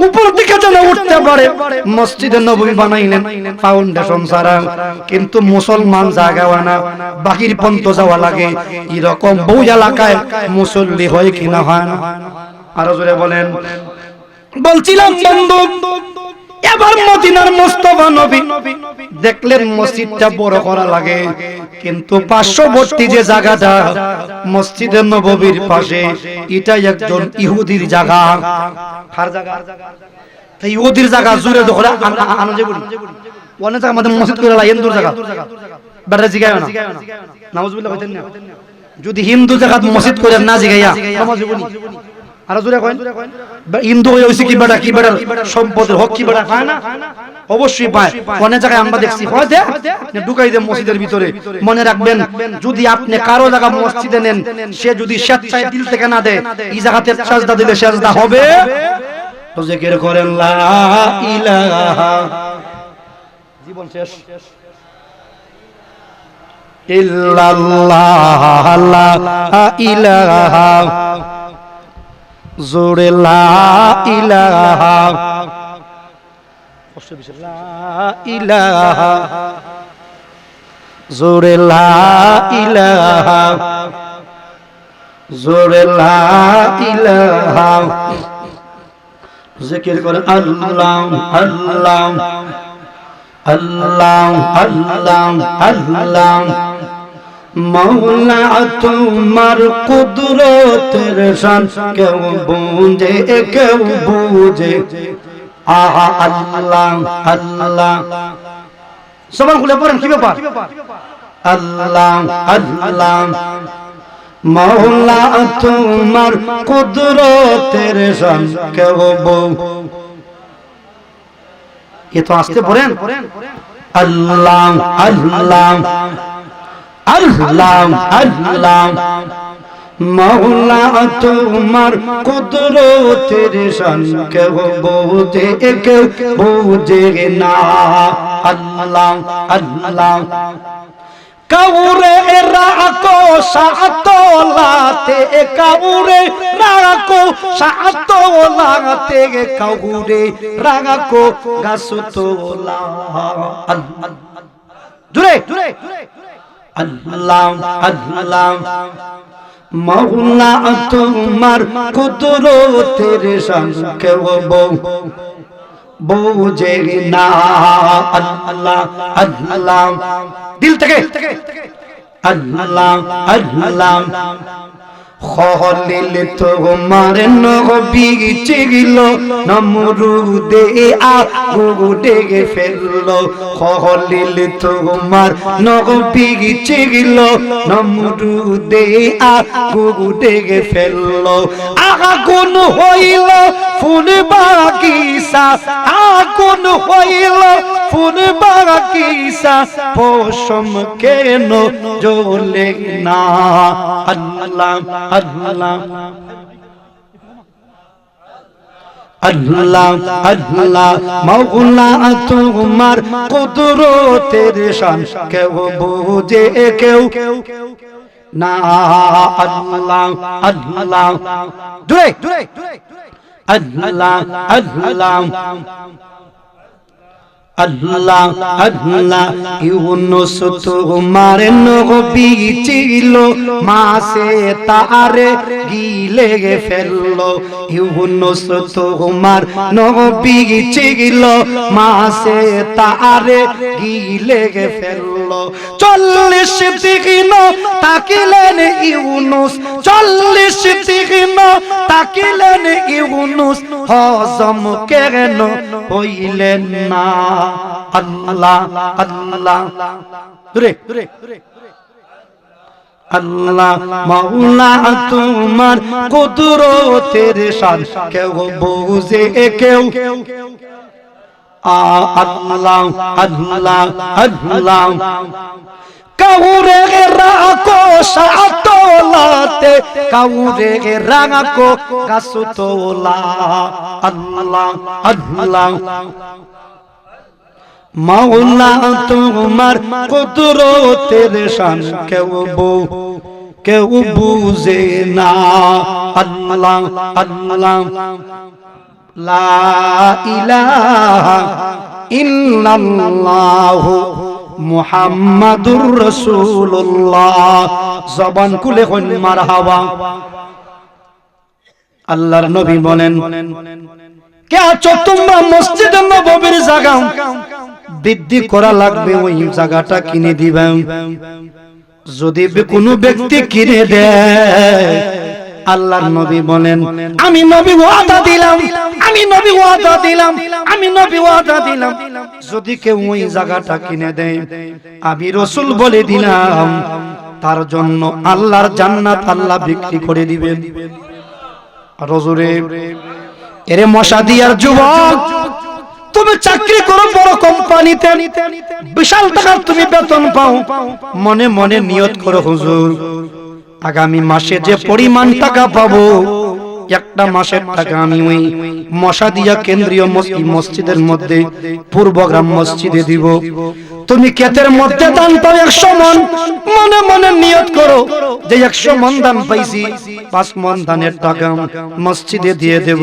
উপর দিকে যেন উঠতে পারে, মসজিদে নববী বানাইলেন ফাউন্ডেশন ছাড়া। কিন্তু মুসলমান জায়গাও না, বাহির পর্যন্ত যাওয়া লাগে। এরকম বহু এলাকায় মুসল্লি হয় কিনা হয় না? আরো জোরে বলেন। বলছিলাম বন্ধু, এবার মদিনার মুস্তাফা নবী দেখলেন মসজিদটা বড় করা লাগে, কিন্তু পার্শ্ববর্তী যে জায়গাটা মসজিদে নববীর পাশে, এটা একজন ইহুদির জায়গা। কার জায়গা? তাই ইহুদির জায়গা জুড়ে দখলে আনা যে বলি অনেক জায়গা আমাদের মসজিদ করে লা হিন্দুর জায়গা বেটা জিগায় না, নাউজুবিল্লাহ কইতেন না। যদি হিন্দু জায়গা মসজিদ করে না জিগাইয়া সমাজে বলি আর জোরে কইন, হিন্দু হইছে কি বেটা, কি বেটা সম্পদের হক কি বেটা পায় না? অবশ্যই পায়। অনেক জায়গায় আমরা দেখছি হয় দে ঢুকাই দে মসজিদের ভিতরে। মনে রাখবেন, যদি আপনি কারো জায়গা মসজিদে নেন, সে যদি স্বেচ্ছায় দিল থেকে না দেয়, এই জায়গাতে সাজদা দিলে সাজদা হবে। তো জিকির করেন লা ইলাহা, জীবন শেষ, ইল্লাল্লাহ লা ইলাহা, জোরে লা ইলাহা, লা ইলাহা, জোরে লা ইলাহা, জোরে লা ইলাহা। জিকির করে আল্লাহ আল্লাহ আল্লাহ আল্লাহ আল্লাহ। মৌলা তোমার কুদরতের শান কেউ বুঝে কেউ বুঝে। আহা আল্লাহ আল্লাহ, সবার খুলে পড়েন কি ব্যাপার? আল্লাহ আল্লাহ। মৌলা তোমার কুদরতের শান কেউ বুঝে। এ তো আসতে পড়েন আল্লাহ আল্লাহ আল্লাহ আল্লাহ। মৌলা তোমার কুদরতের শান কেউ বুঝে কেউ বুঝে না। আল্লাহ আল্লাহ। কাউরে রাখো সাতলাতে, কাউরে রাখো সাতলাতে, কাউরে রাখো গাছতলা। জোরে জোরে আল্লাহ আল্লাহ। মৌলা তোমার কুদরতের শান কেউ বুঝে না। আল্লাহ আল্লাহ, দিল থেকে আল্লাহ আল্লাহ। খলিল তোমার নবী ছিল নমরুদে আগুনে ফেললো খলিল তোমার নবী ছিল নমরুদে আগুনে ফেললো আগুন হইল ফুল বাগিচা আগুন হইল ফুল বাগিচা পশম কেন জ্বলে না আল্লাহ আল্লাহ আল্লাহ আল্লাহ মাওলা তোমার কুদরতের শান কেউ বুঝে কেউ না আল্লাহ আল্লাহ দূরে আল্লাহ আল্লাহ আল্লাহ আল্লাহ ইউনুস তোমার নবী ছিল মাছে তারে গিলে ফেললো ইউনুস তোমার নবী ছিল মাছে তারে গিলে ফেললো 40 দিন তাকিলেন ইউনুস 40 দিন তাকিলেন ইউনুস হজম কেন হইলেন না আল্লাহ আল্লাহ দূরে আল্লাহ মাওলা তোমার কুদরতের শান কেউ বুঝে কেউ আল্লাহ আল্লাহ আল্লাহ কাউরে রাখো সাতলাতে কাউরে রাখো গাছতলা আল্লাহ আল্লাহ মাওলা তোমার কুদরতের শান কেউ বুঝে না আল্লাহ আল্লাহ লা ইলাহা ইল্লাল্লাহ মুহাম্মাদুর রাসূলুল্লাহ জবান খুলে কইন মারহাবা আল্লাহর নবী বলেন কে আছো তোমরা মসজিদে নববীর জায়গা বৃদ্ধি করা লাগবে ওই জায়গাটা কিনে দিবা যদি কোনো ব্যক্তি কিনে দেয় আল্লাহর নবী বলেন আমি নবী ওয়াদা দিলাম আমি নবী ওয়াদা দিলাম আমি নবী ওয়াদা দিলাম যদি কেউ ওই জায়গাটা কিনে দেয় আমি রাসূল বলে দিলাম তার জন্য আল্লাহর জান্নাত আল্লাহ বিক্রি করে দিবেন আর হুজুরে এরে মশা দিয়ার যুবক তুমি চাকরি করো বড় কোম্পানিতে বিশাল টাকার তুমি বেতন পাও মনে মনে নিয়ত করো হুজুর আগামী মাসে যে পরিমাণ টাকা পাবো একটা মাসের টাকা আমি ওই মশা দিয়া কেন্দ্রীয় মসজিদের মধ্যে পূর্বগ্রাম মসজিদে দিব তুমি ক্ষেতের মধ্যে দান পাও 100 মণ মনে মনে নিয়ত করো যে 100 মণ দান পাইছি 5 মণ দানের টাকা মসজিদে দিয়ে দেব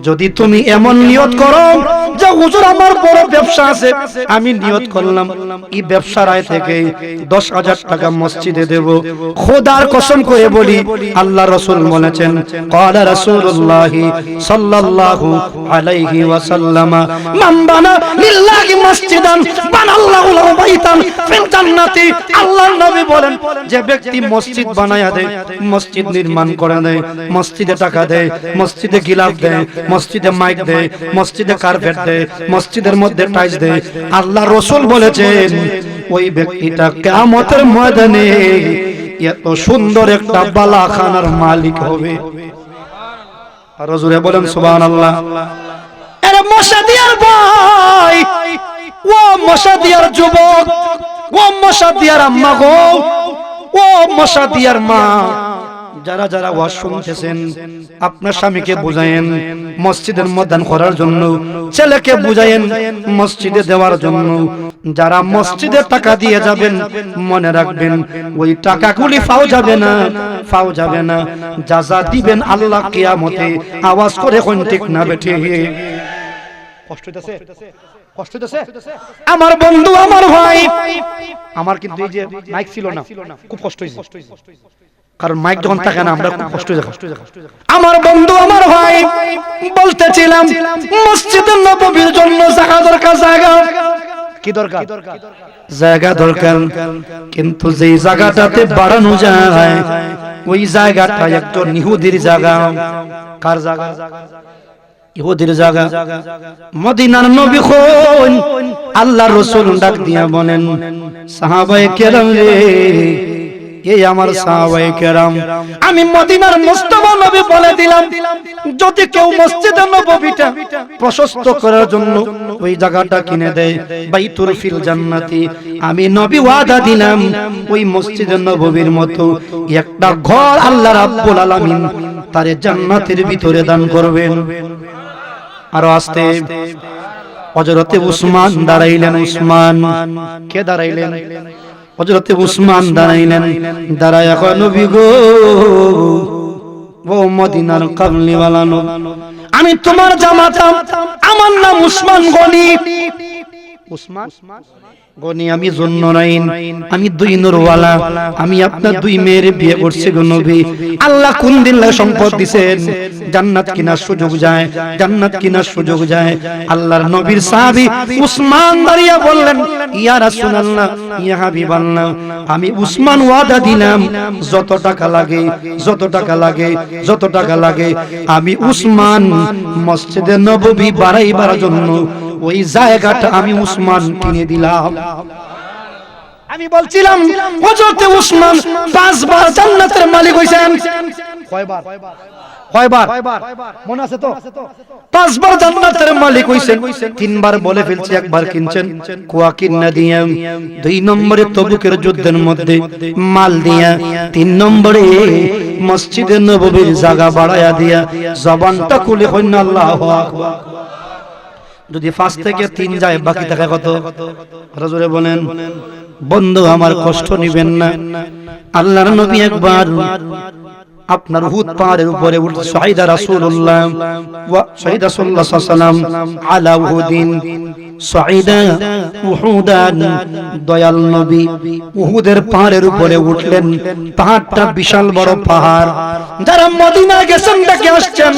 যদি তুমি এমন নিয়ত করো যে হুজুর আমার বড় ব্যবসা আছে আমি নিয়ত করলাম এই ব্যবসার আয় থেকে 10,000 টাকা মসজিদে দেব খোদার কসম করে বলি আল্লাহ রাসূল বলেছেন ক্বালা রাসূলুল্লাহ সাল্লাল্লাহু আলাইহি ওয়াসাল্লাম মান বানা লিল্লাহি মসজিদান বানাল্লাহু লাহু বাইতান ফিল জান্নাতি আল্লাহর নবী বলেন যে ব্যক্তি মসজিদ বানায়া দেয় মসজিদ নির্মাণ করে দেয় মসজিদে টাকা দেয় মসজিদে গিলাফ দেয় মসজিদে মাইক দেয় মসজিদে কার্পেট দেয় মসজিদের মধ্যে টাইলস দেয় আল্লাহ রাসূল বলেছেন ওই ব্যক্তিটা কিয়ামতের ময়দানে এত সুন্দর একটা বালাখানার মালিক হবে আর হুজুরে বলেন সুবহানাল্লাহ আরে মশা দিয়ার ভাই ও মশা দিয়ার যুবক ও মশা দিয়ার আম্মা গো ও মশা দিয়ার মা যারা যারা ওয়াজ শুনতেছেন আপনার স্বামীকে বুঝায়েন মসজিদের মধ্যে করার জন্য ছেলেকে বুঝায়েন মসজিদে দেওয়ার জন্য যারা মসজিদে টাকা দিয়ে যাবেন মনে রাখবেন ওই টাকাগুলি ফাও যাবে না যাজা দিবেন আল্লাহ কিয়ামতে আওয়াজ করে কোন ঠিক না বেঠে কষ্ট হইতাছে আমার বন্ধু আমার ভাই আমার কিন্তু এই যে মাইক ছিল না খুব কষ্ট হইছে কারণ মাইক যখন থাকে না আমরা খুব কষ্ট হয়ে যায় আমার বন্ধু আমার ভাই বলতেছিলাম মসজিদে নববীর জন্য জায়গা দরকার কি দরকার জায়গা দরকার কিন্তু যেই জায়গাটাতে বাড়ানো যায় ওই জায়গাটা একজন ইহুদির জায়গা। কার জায়গা? ইহুদির জায়গা। মদিনার নবী কোন আল্লাহর রাসূল ডাক দিয়া বলেন, সাহাবায়ে কেরাম রে, এই আমার সাহাবায়ে কেরাম, আমি মদিনার মুস্তাফা নবী বলে দিলাম, যদি কেউ মসজিদে নববীটা প্রশস্ত করার জন্য ওই জায়গাটা কিনে দেয়, বাইতুল ফিল জান্নাতি, আমি নবী ওয়াদা দিলাম ওই মসজিদে নববীর মতো একটা ঘর আল্লাহ রাব্বুল আলামিন তারে জান্নাতের ভিতরে দান করবেন। আর আস্তে হযরতে উসমান দাঁড়াইলেন। উসমান কে দাঁড়াইলেন? হযরতে উসমান দাঁড়াইলেন। দাঁড়ায়া কয়, নবী গো, ও মদিনার কামলিওয়ালা নবী, আমি তোমার জামাতা, আমার নাম উসমান গনি। উসমান গনি, আমি জুন্নুরাইন, আমি দুই নূরওয়ালা, আমি আপনার দুই মেয়ের বিয়ে করছি গো নবী। আল্লাহ কোন দিন সম্পদ দিবেন, জান্নাত কিনার সুযোগ যায়, জান্নাত কিনার সুযোগ যায়। আল্লাহর নবীর সাহাবী উসমান দাঁড়িয়ে বললেন, ইয়া রাসূলুল্লাহ, ইয়া হাবিবাল্লাহ, আমি উসমান ওয়াদা দিলাম যত টাকা লাগে, যত টাকা লাগে, যত টাকা লাগে, আমি উসমান মসজিদে নববী বাড়াইবার জন্য ওই জায়গাটা আমি উসমান কিনে দিলাম। আমি বলছিলাম হযরতে উসমান 5 বার জান্নাতের মালিক হইছেন। কয়বার? কয়বার মনে আছে তো? 5 বার জান্নাতের মালিক হইছেন। 3 বার বলে ফেলছি, একবার কিনছেন কুয়া কিন্না দিয়া, 2 নম্বরে তবুকের যুদ্ধের মধ্যে মাল দিয়া, 3 নম্বরে মসজিদে নববীর জায়গা বাড়ায়া দিয়া, জবানটা খুলে কইনা আল্লাহু আকবার। যদি 5 থেকে 3 যায়, বাকি থাকে কত? রাজুরে বলেন। বন্ধু আমার, কষ্ট নিবেন না। আল্লাহর নবী একবার আপনার উহুদ পাহাড়ের উপরে উঠে শহীদা রাসূলুল্লাহ ওয়া শহীদা সাল্লাল্লাহু আলাইহি ওয়াসাল্লাম আলা উহুদিন, শহীদা উহুদান, দয়াল নবী উহুদের পাহাড়ের উপরে উঠলেন। পাহাড়টা বিশাল বড় পাহাড়। যারা মদিনা গেছেন ডেকে আসছেন,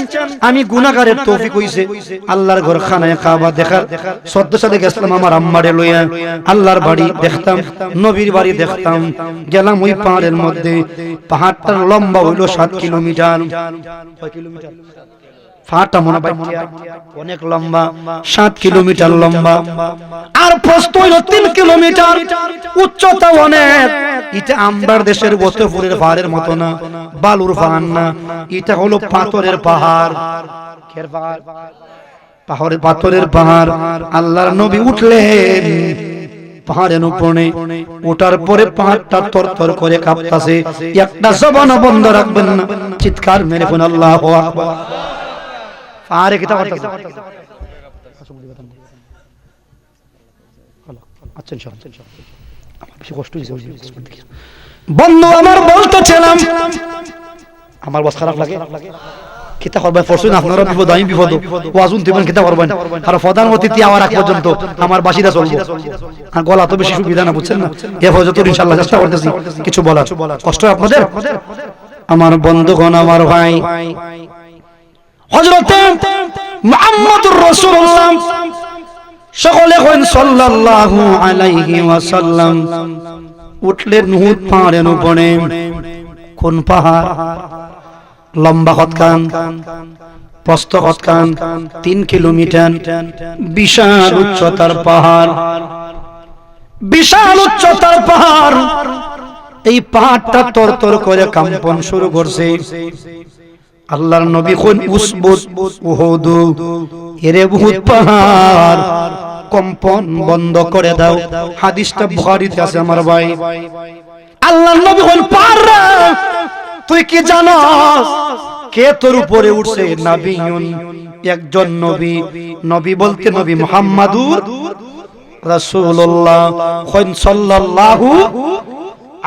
আমি গুনাহগারের তৌফিক হইছে আল্লাহর ঘর খানায়ে কাবা দেখার। শ্রদ্ধার সাথে গেছিলাম আমার আম্মারে লইয়া, আল্লাহর বাড়ি দেখতাম, নবীর বাড়ি দেখতাম। গেলাম ওই পাহাড়ের মধ্যে। পাহাড়টার লম্বা হইল 7 কিলোমিটার। কয় কিলোমিটার? পাহাড়টা মনে হয় অনেক লম্বা, 7 কিলোমিটার লম্বা। আর প্রস্থ হইল 3 কিলোমিটার, উচ্চতা অনেক। এটা আমবার দেশের বতপুরের পাহাড়ের মতো না, বালুর পাহাড় না, এটা হলো পাথরের পাহাড়। কের পাহাড়? পাহাড়ের পাথরের পাহাড়। আল্লাহর নবী উঠলেন পাহাড়ের উপরে। ওঠার পরে পাহাড়টা তরতর করে কাঁপতাছে। একটা জবান বন্ধ রাখবেন না, চিৎকার মেরে কোন আল্লাহু আকবার। পাহাড়ে কিটা করতেছে? আচ্ছা আমার বেশি কষ্ট হইছে। বন্ধু আমার, বলতেছিলাম আমার বাস খারাপ লাগে। কিতা করবেন? ফরসুন আপনারা বিপদ, আমি বিপদ, ওয়াজুন দিবেন, কিতা করবেন? আর প্রধান অতিথি আমার আগ পর্যন্ত আমার বাসিরা চলবে। আর গলা তো বেশি সুবিধা না, বুঝছেন না? এ পর্যন্ত ইনশাআল্লাহ চেষ্টা করতেছি কিছু বলার। কষ্ট আপনাদের? আমার বন্ধুগণ, আমার ভাই, হযরতে মুহাম্মদুর রাসূলুল্লাহ সকলে কইন সাল্লাল্লাহু আলাইহি ওয়াসাল্লাম উঠলেন উহুদ পাহাড়ের উপরে। কোন পাহাড়? লম্বা কতখান, প্রস্থ কতখান? 3 কিলোমিটার। বিশাল উচ্চতার পাহাড়, বিশাল উচ্চতার পাহাড়। এই পাহাড়টা তরতর করে কম্পন শুরু করছে। আল্লাহর নবী কোন উসবুত উহুদ, এরে উহুদ পাহাড় কম্পন বন্ধ করে দাও। হাদিসটা বুখারীতে আছে আমার ভাই। আল্লাহর নবী কোন পাহাড়, তুই কি জানাস কে তোর উপরে উঠছে? নবিয়ুন, একজন নবী। নবী বলতে নবী মুহাম্মাদুর রাসূলুল্লাহ সাল্লাল্লাহু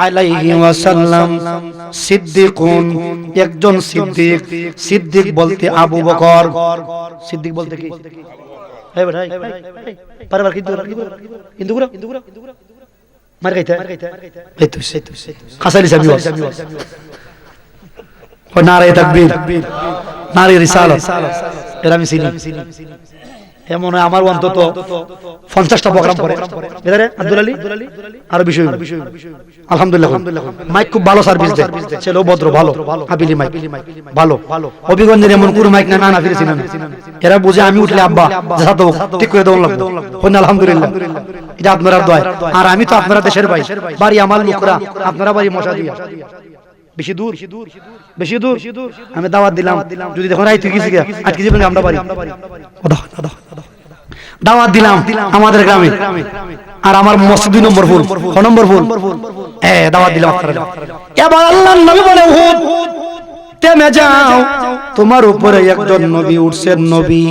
আলাইহি ওয়াসাল্লাম। সিদ্দিকুন, একজন সিদ্দিক। সিদ্দিক বলতে আবু বকর। সিদ্দিক বলতে কি? এই ভাই পারবার কিন্তু মার গাইতে এই তো খাসালি সামি ও নারে তাকবীর, নারে রিসালাত। এর আমি চিনি। এমন হয় আমার অন্তত 50টা প্রোগ্রাম করে এদারে আব্দুল আলী আর বিষয় আলহামদুলিল্লাহ মাইক খুব ভালো সার্ভিস দেয় ছেলেও ভদ্র ভালো হাবিলি মাইক ভালো অভিগঞ্জের এমন কোন মাইক না না ফিরেছি না এরা বুঝে আমি উঠলে আব্বা যা তো ঠিক করে দেওয়া লাগবে আলহামদুলিল্লাহ এটা আপনারা দোয়া আর আমি তো আপনারা দেশের ভাই বাড়ি আমার লোকরা আপনারা বাড়ি মশা দিয়া বেশি দূর আমি দাওয়াত দিলাম যদি দেখুন রাইতে গেছি আজকে জীবনে আমরা বাড়ি দাওয়াত দিলাম আমাদের গ্রামে আর আমার মসজিদ 2 নম্বর ফুল 6 নম্বর ফুল দাওয়াত দিলাম আপনারা এবার আল্লাহর নবী বলে হুদ থেমে যাও তোমার উপরে একজন নবী উঠছেন নবী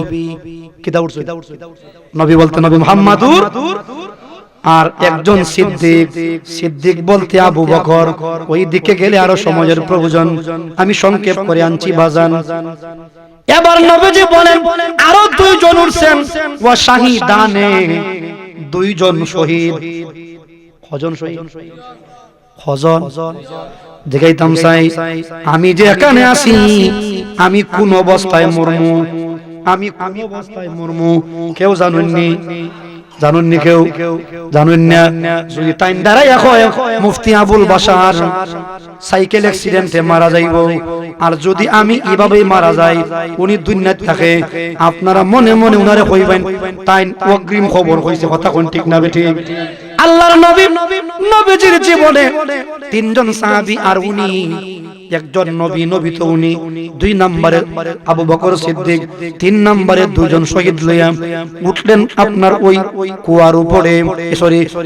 কিতা উঠছে নবী বলতে নবী মুহাম্মাদুর আর একজন সিদ্দিক বলতে আবু বকর ওই দিকে গেলে আরো সমাজের প্রয়োজন আমি সংক্ষেপ করে আনছি বাজান এবার নবীজি বলেন আরো 2 জন উঠছেন ওয়া শাহিদানে 2 জন শহীদ কজন শহীদ কজন দেখাইতাম চাই আমি যে এখানে আছি আমি কোন অবস্থায় মরমু কেউ জানুননি কেউ জানুন না যদি টাইম দাঁড়াই এখন মুফতি আবুল বাশার সাইকেল অ্যাক্সিডেন্টে মারা যাইব আর যদি আমি এভাবেই মারা যাই উনি দুনিয়াতে থাকে আপনারা মনে মনে উনারে কইবেন টাইম অগ্রিম খবর কইছে কথা কোন ঠিক না বেঠিক আল্লাহর নবীজির জীবনে 3 জন সাহাবী আর উনি একজন নবী তো উনি 2 নম্বরে আবু বকর সিদ্দিক 3 নম্বরে 2 জন শহীদ লইয়া উঠলেন আপনার ওই কুয়ার উপরে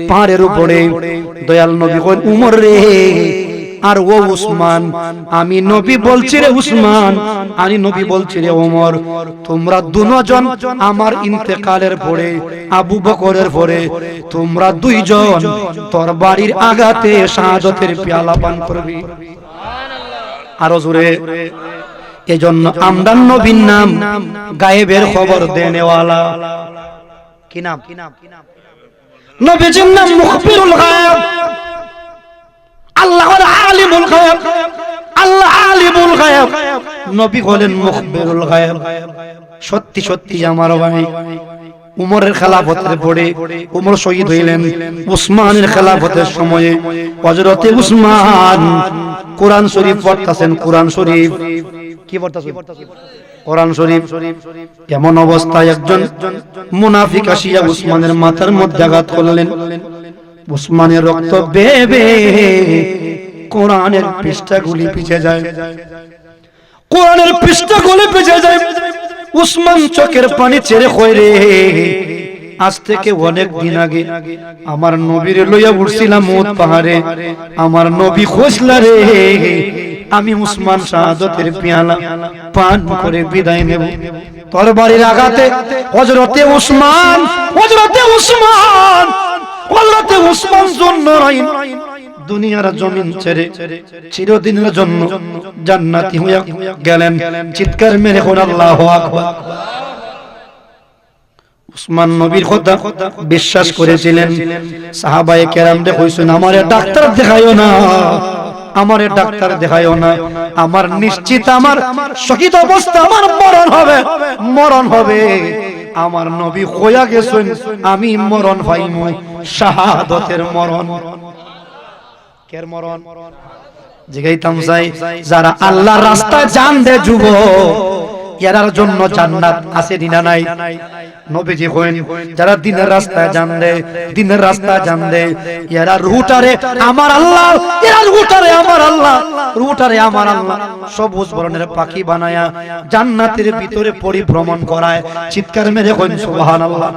পাহাড়ের উপরে দয়াল নবী কইন উমর রে আর ও উসমান আমি নবী বলছি রে উসমান আমি নবী বলছি রে ওমর তোমরা দুজন আমার ইন্তেকালের পরে আবু বকরের পরে তোমরা 2 জন তরবারির আঘাতে শাহাদাতের পেয়ালা পান করবে আরো জোরে এজন্য আমদান নবীর নাম গায়েবের খবর দেনেওয়ালা কি নাম নবীজির নাম মুখবিরুল গায়ব আল্লাহর আলিমুল গায়ব আল্লাহ আলিমুল গায়ব নবী হলেন মুখবিরুল গায়ব সত্যি সত্যি আমার ভাই উমরের খেলাফতের পরে উমর শহীদ হইলেন উসমানের খেলাফতের সময়ে হযরতে উসমান কোরআন শরীফ পড়তেছেন কোরআন শরীফ কি পড়তেছেন কোরআন শরীফ এমন অবস্থায় একজন মুনাফিক আসিয়া উসমানের মাথার মধ্যে আঘাত করলেন উসমানের রক্ত বেবে কোরআনের পৃষ্ঠাগুলি পিছে যায় কোরআনের পৃষ্ঠাগুলি পিছে যায় উসমান চোখের পানি ছেড়ে কয় রে আজ থেকে অনেক দিন আগে আমার নবীরে লইয়া উঠছিলাম উদ পাহাড়ে আমার নবী খোঁজলা রে আমি উসমান শাহাদাতের পেয়ালা পান করে বিদায় নেব তরবারির আঘাতে হযরতে উসমান জুন্নুরাইন দুনিয়ার জমিন ছেড়ে চিরদিনের জন্য জান্নাতি হয়ে গেলেন চিৎকার মেরে কোন আল্লাহু আকবার উসমান নবীর কথা বিশ্বাস করেছিলেন সাহাবায়ে কেরামদের কইছেন আমারে ডাক্তার দেখায়ও না আমার নিশ্চিত আমার শহীদ অবস্থা আমার মরণ হবে আমার নবী কইয়া গেছেন আমি মরণ পাইমু শাহাদাতের মরণ কের মরণ জিগাইতাম চাই যারা আল্লাহর রাস্তায় জান দে যুবক এরার জন্য জান্নাত আছে দিনা নাই নবীজি কইন যারা দিনের রাস্তায় জান দে এরা রুটারে আমার আল্লাহ সবুজ বর্ণের পাখি বানায়া জান্নাতের ভিতরে পরিভ্রমণ করায় চিৎকার মেরে কইন সুবহানাল্লাহ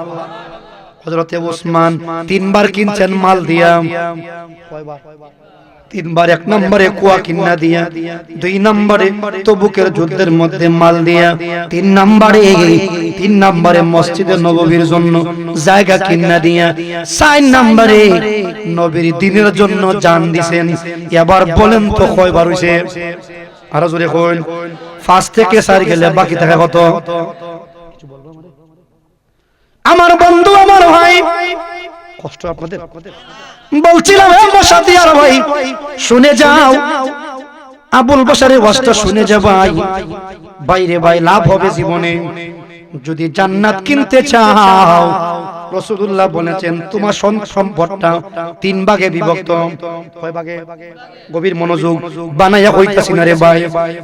হযরতে উসমান 3 বার কিনছেন মাল দিয়া কয়বার 3 বার 1 নম্বরে কুয়া কিন্না দিয়া 2 নম্বরে তবুকের যুদ্ধের মধ্যে মাল দিয়া 3 নম্বরে মসজিদে নববীর জন্য জায়গা কিন্না দিয়া 4 নম্বরে নবীর দ্বীনের জন্য জান দিবেন এবার বলেন তো কয়বার হইছে আর জোরে কইন 5 থেকে 4 গেলে বাকি থাকে কত আমার বন্ধু আমার ভাই কষ্ট আপনাদের বলছিলাম মশাদিয়ার ভাই শুনে যাও আবুল বাশারের ওয়াজটা শুনে যা ভাই বাইরে ভাই লাভ হবে জীবনে যদি জান্নাত কিনতে চাও রাসূলুল্লাহ বলেছেন তোমার সম্পদটা 3 ভাগে বিভক্ত। কয় ভাগে? গভীর মনোযোগ বানায়া কইতাছি না রে ভাই।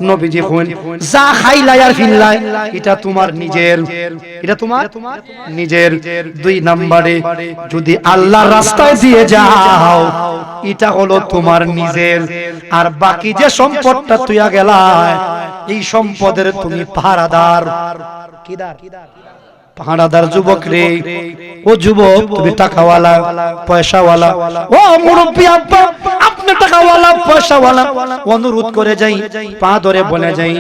নবীজি কইন যা খাইলাই আর ফিল্লাই এটা তোমার নিজের, এটা তোমার নিজের। 2 নম্বরে যদি আল্লাহর রাস্তায় দিয়ে যাও এটা হলো তোমার নিজের। আর বাকি যে সম্পদটা তুইয়া গেলাই এই সম্পদের তুমি পাহারাদার। কিদার? পাহারাদার যুবক রে, ও যুবক তুমি টাকাওয়ালা পয়সাওয়ালা, ও মুরব্বি আব্বা আপনি টাকাওয়ালা পয়সাওয়ালা, অনুরোধ করে যাই, পা ধরে বলে যাই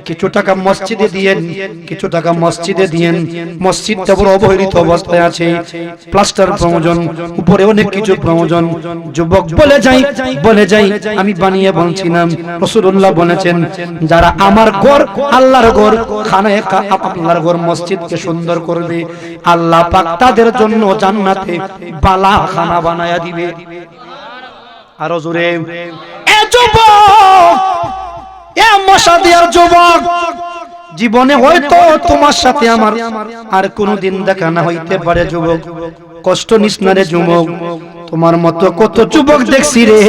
কিছু টাকা মসজিদে দিয়েন, কিছু টাকা মসজিদে দিয়েন। মসজিদটা বড় অবহেলিত অবস্থায় আছে, প্লাস্টার প্রয়োজন, উপরে অনেক কিছু প্রয়োজন। যুবক বলে যাই আমি বানিয়ে বলছি না, রাসূলুল্লাহ বলেছেন যারা আমার ঘর আল্লাহর ঘর খানায়ে আল্লাহর ঘর মসজিদকে সুন্দর করবে আল্লাহ পাক তাদের জন্য জান্নাতে বালা খানা বানায়া দিবে। আরো জোরে এ যুবক, এ মশাদিয়ার যুবক, জীবনে হয়তো তোমার সাথে আমার আর কোনোদিন দেখা না হইতে পারে যুবক, কষ্ট নিস না রে যুবক। তোমার মতো কত যুবক দেখছি রে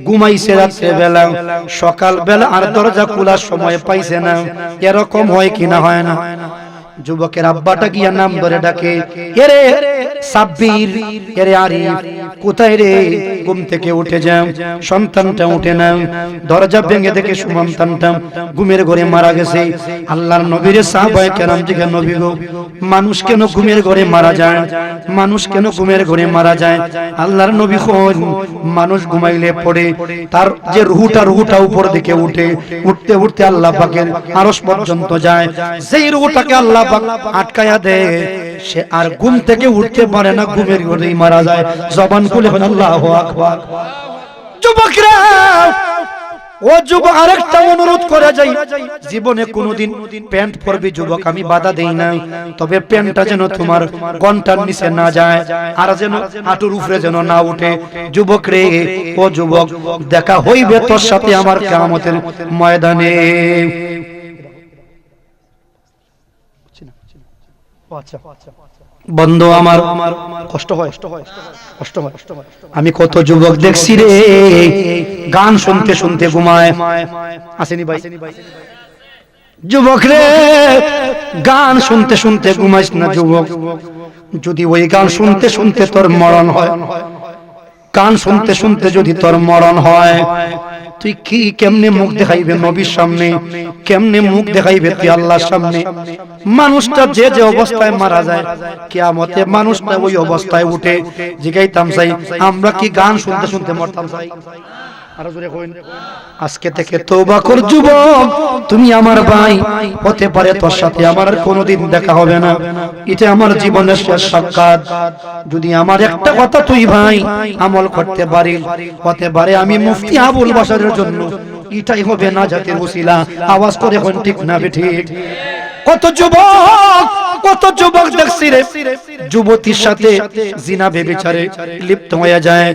ঘুমাইছে রাত্রে বেলা, সকাল বেলা আর দরজা খোলার সময় পাইছে না। এরকম হয় কিনা হয় না? যুবকের আব্বাটা গিয়া নাম ধরে ডাকে, এরে সাব্বির, এরে আরিফ, কোথায় রে? ঘুম থেকে উঠে যাও। সন্তানটা উঠে না, দরজা ভেঙে দেখে সন্তানটা ঘুমের ঘরে মারা গেছে। আল্লাহর নবীর সাহাবায়ে কেরাম জিজ্ঞাসা, নবী গো মানুষ কেন ঘুমের ঘরে মারা যায়? মানুষ কেন ঘুমের ঘরে মারা যায়? আল্লাহর নবী কোন মানুষ ঘুমাইলে পড়ে তার যে রুহটা উপর দিকে উঠতে উঠতে আল্লাহ পাকের আরশ পর্যন্ত যায়। সেই রুহটাকে আল্লাহ পাক আটকায়া দেয়, সে আর ঘুম থেকে উঠতে পারে না, ঘুমের ঘরেই মারা যায়। জবান খুলে বলেন আল্লাহু আকবার। যুবকরা, ও যুবক আরেকটা অনুরোধ করে যাই, জীবনে কোনোদিন প্যান্ট পরবি যুবক, আমি বাধা দেই না, তবে প্যান্টটা যেন তোমার ঘন্টার নিচে না যায়, আর যেন হাঁটুর উপরে যেন না উঠে। যুবক রে, ও যুবক, দেখা হইবে তোর সাথে আমার কিয়ামতের ময়দানে। বন্ধু আমার কষ্ট হয়, আমি কত যুবক দেখছি রে গান শুনতে শুনতে ঘুমায়। আসেনি ভাই? যুবক রে, গান শুনতে শুনতে ঘুমাইস না যুবক। যদি ওই গান শুনতে শুনতে তোর মরণ হয়, গান শুনতে শুনতে যদি তোর মরণ হয়, তুই কি কেমনে মুখ দেখাইবে নবীর সামনে? কেমনে মুখ দেখাইবে তুই আল্লাহর সামনে? মানুষটা যে যে অবস্থায় মারা যায়, কিয়ামতে মানুষটা ওই অবস্থায় উঠে। জিগাইতাম চাই আমরা কি গান শুনতে শুনতে মরতাম চাই? আজকে থেকে তওবা কর যুবক, তুমি আমার ভাই, হতে পারে তোর সাথে আমার আর কোনোদিন দেখা হবে না, এটা আমার জীবনের শেষ সাক্ষাৎ। যদি আমার একটা কথা তুই ভাই আমল করতে পারি, হতে পারে আমি মুফতি আবুল বাশারের জন্য এটাই হবে নাজাতের ওসিলা। আওয়াজ করে কোন ঠিক না বেঠিক? কত যুবক দেখছি রে যুবতীর সাথে জিনা ব্যভিচারে লিপ্ত হয়ে যায়,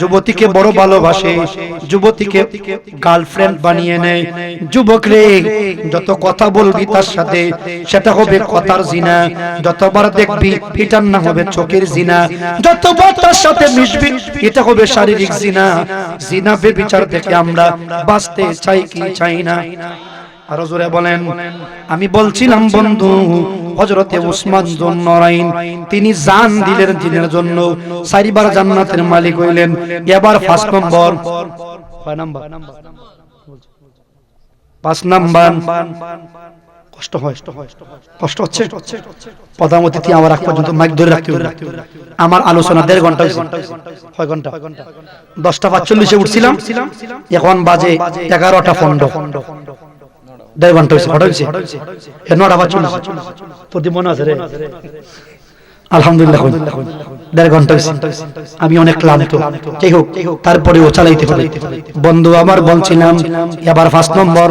যুবতীকে বড় ভালোবাসে, যুবতীকে গার্লফ্রেন্ড বানিয়ে নেয়। যুবক রে, যত কথা বলবি তার সাথে সেটা হবে কথার জিনা, যতবার দেখবি এটার নাম হবে চোখের জিনা, যতবার তার সাথে মিশবি এটা হবে শারীরিক জিনা। জিনা ব্যভিচার থেকে আমরা বাঁচতে চাই কি চাই না? আরো জোরে বলেন। আমি বলছিলাম বন্ধু, হযরতে উসমান যুন্নরাইন তিনি জান দিলেন দিনের জন্য, 4 বার জান্নাতের মালিক হইলেন। এবার 5 নম্বর, কয় নাম্বার? 5 নাম্বার। কষ্ট হয়, কষ্ট হচ্ছে। প্রধান অতিথি আমার আগ পর্যন্ত মাইক ধরে রাখতে হবে। আমার আলোচনা 1.5 ঘন্টা হয়েছে। কয় ঘন্টা? 10:45 উঠছিলাম, এখন বাজে 11:15। 1.5 ঘন্টা হয়েছে। হঠাৎ হয়েছে 9:45। তোর দি মনে আছে রে? আলহামদুলিল্লাহ 1.5 ঘন্টা হয়েছে। আমি অনেক ক্লান্ত, যাই হোক তারপরেও চালাইতে পারি। বন্ধু আমার বলছিলাম এবার 5 নম্বর।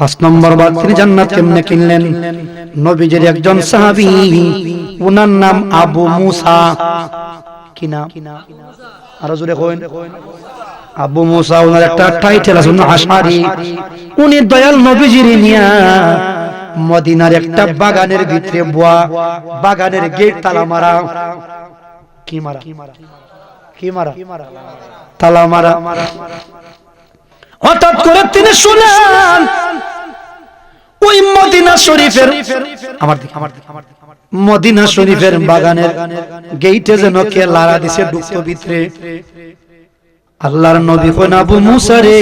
5 নম্বর বার তিনি জান্নাত কেমনে কিনলেন? নবীজির একজন সাহাবী, ওনার নাম আবু মুসা। কি নাম? আরো জোরে কইন। আবু মুসা, ওনার একটা টাইটেল আছে আশারি। উনি দয়াল নবীজির নিয়া মদিনার একটা বাগানের ভিতরে বুয়া, বাগানের গেট তালা মারা। কি মারা? কি মারা? তালা মারা। হঠাৎ করে তিনি শুনেন ওই মদিনা শরীফের মদিনা শরীফের বাগানের গেইটে যেন কে লারা দিছে ঢুকতো ভিতরে। আল্লাহর নবী কইন আবু মুসা রে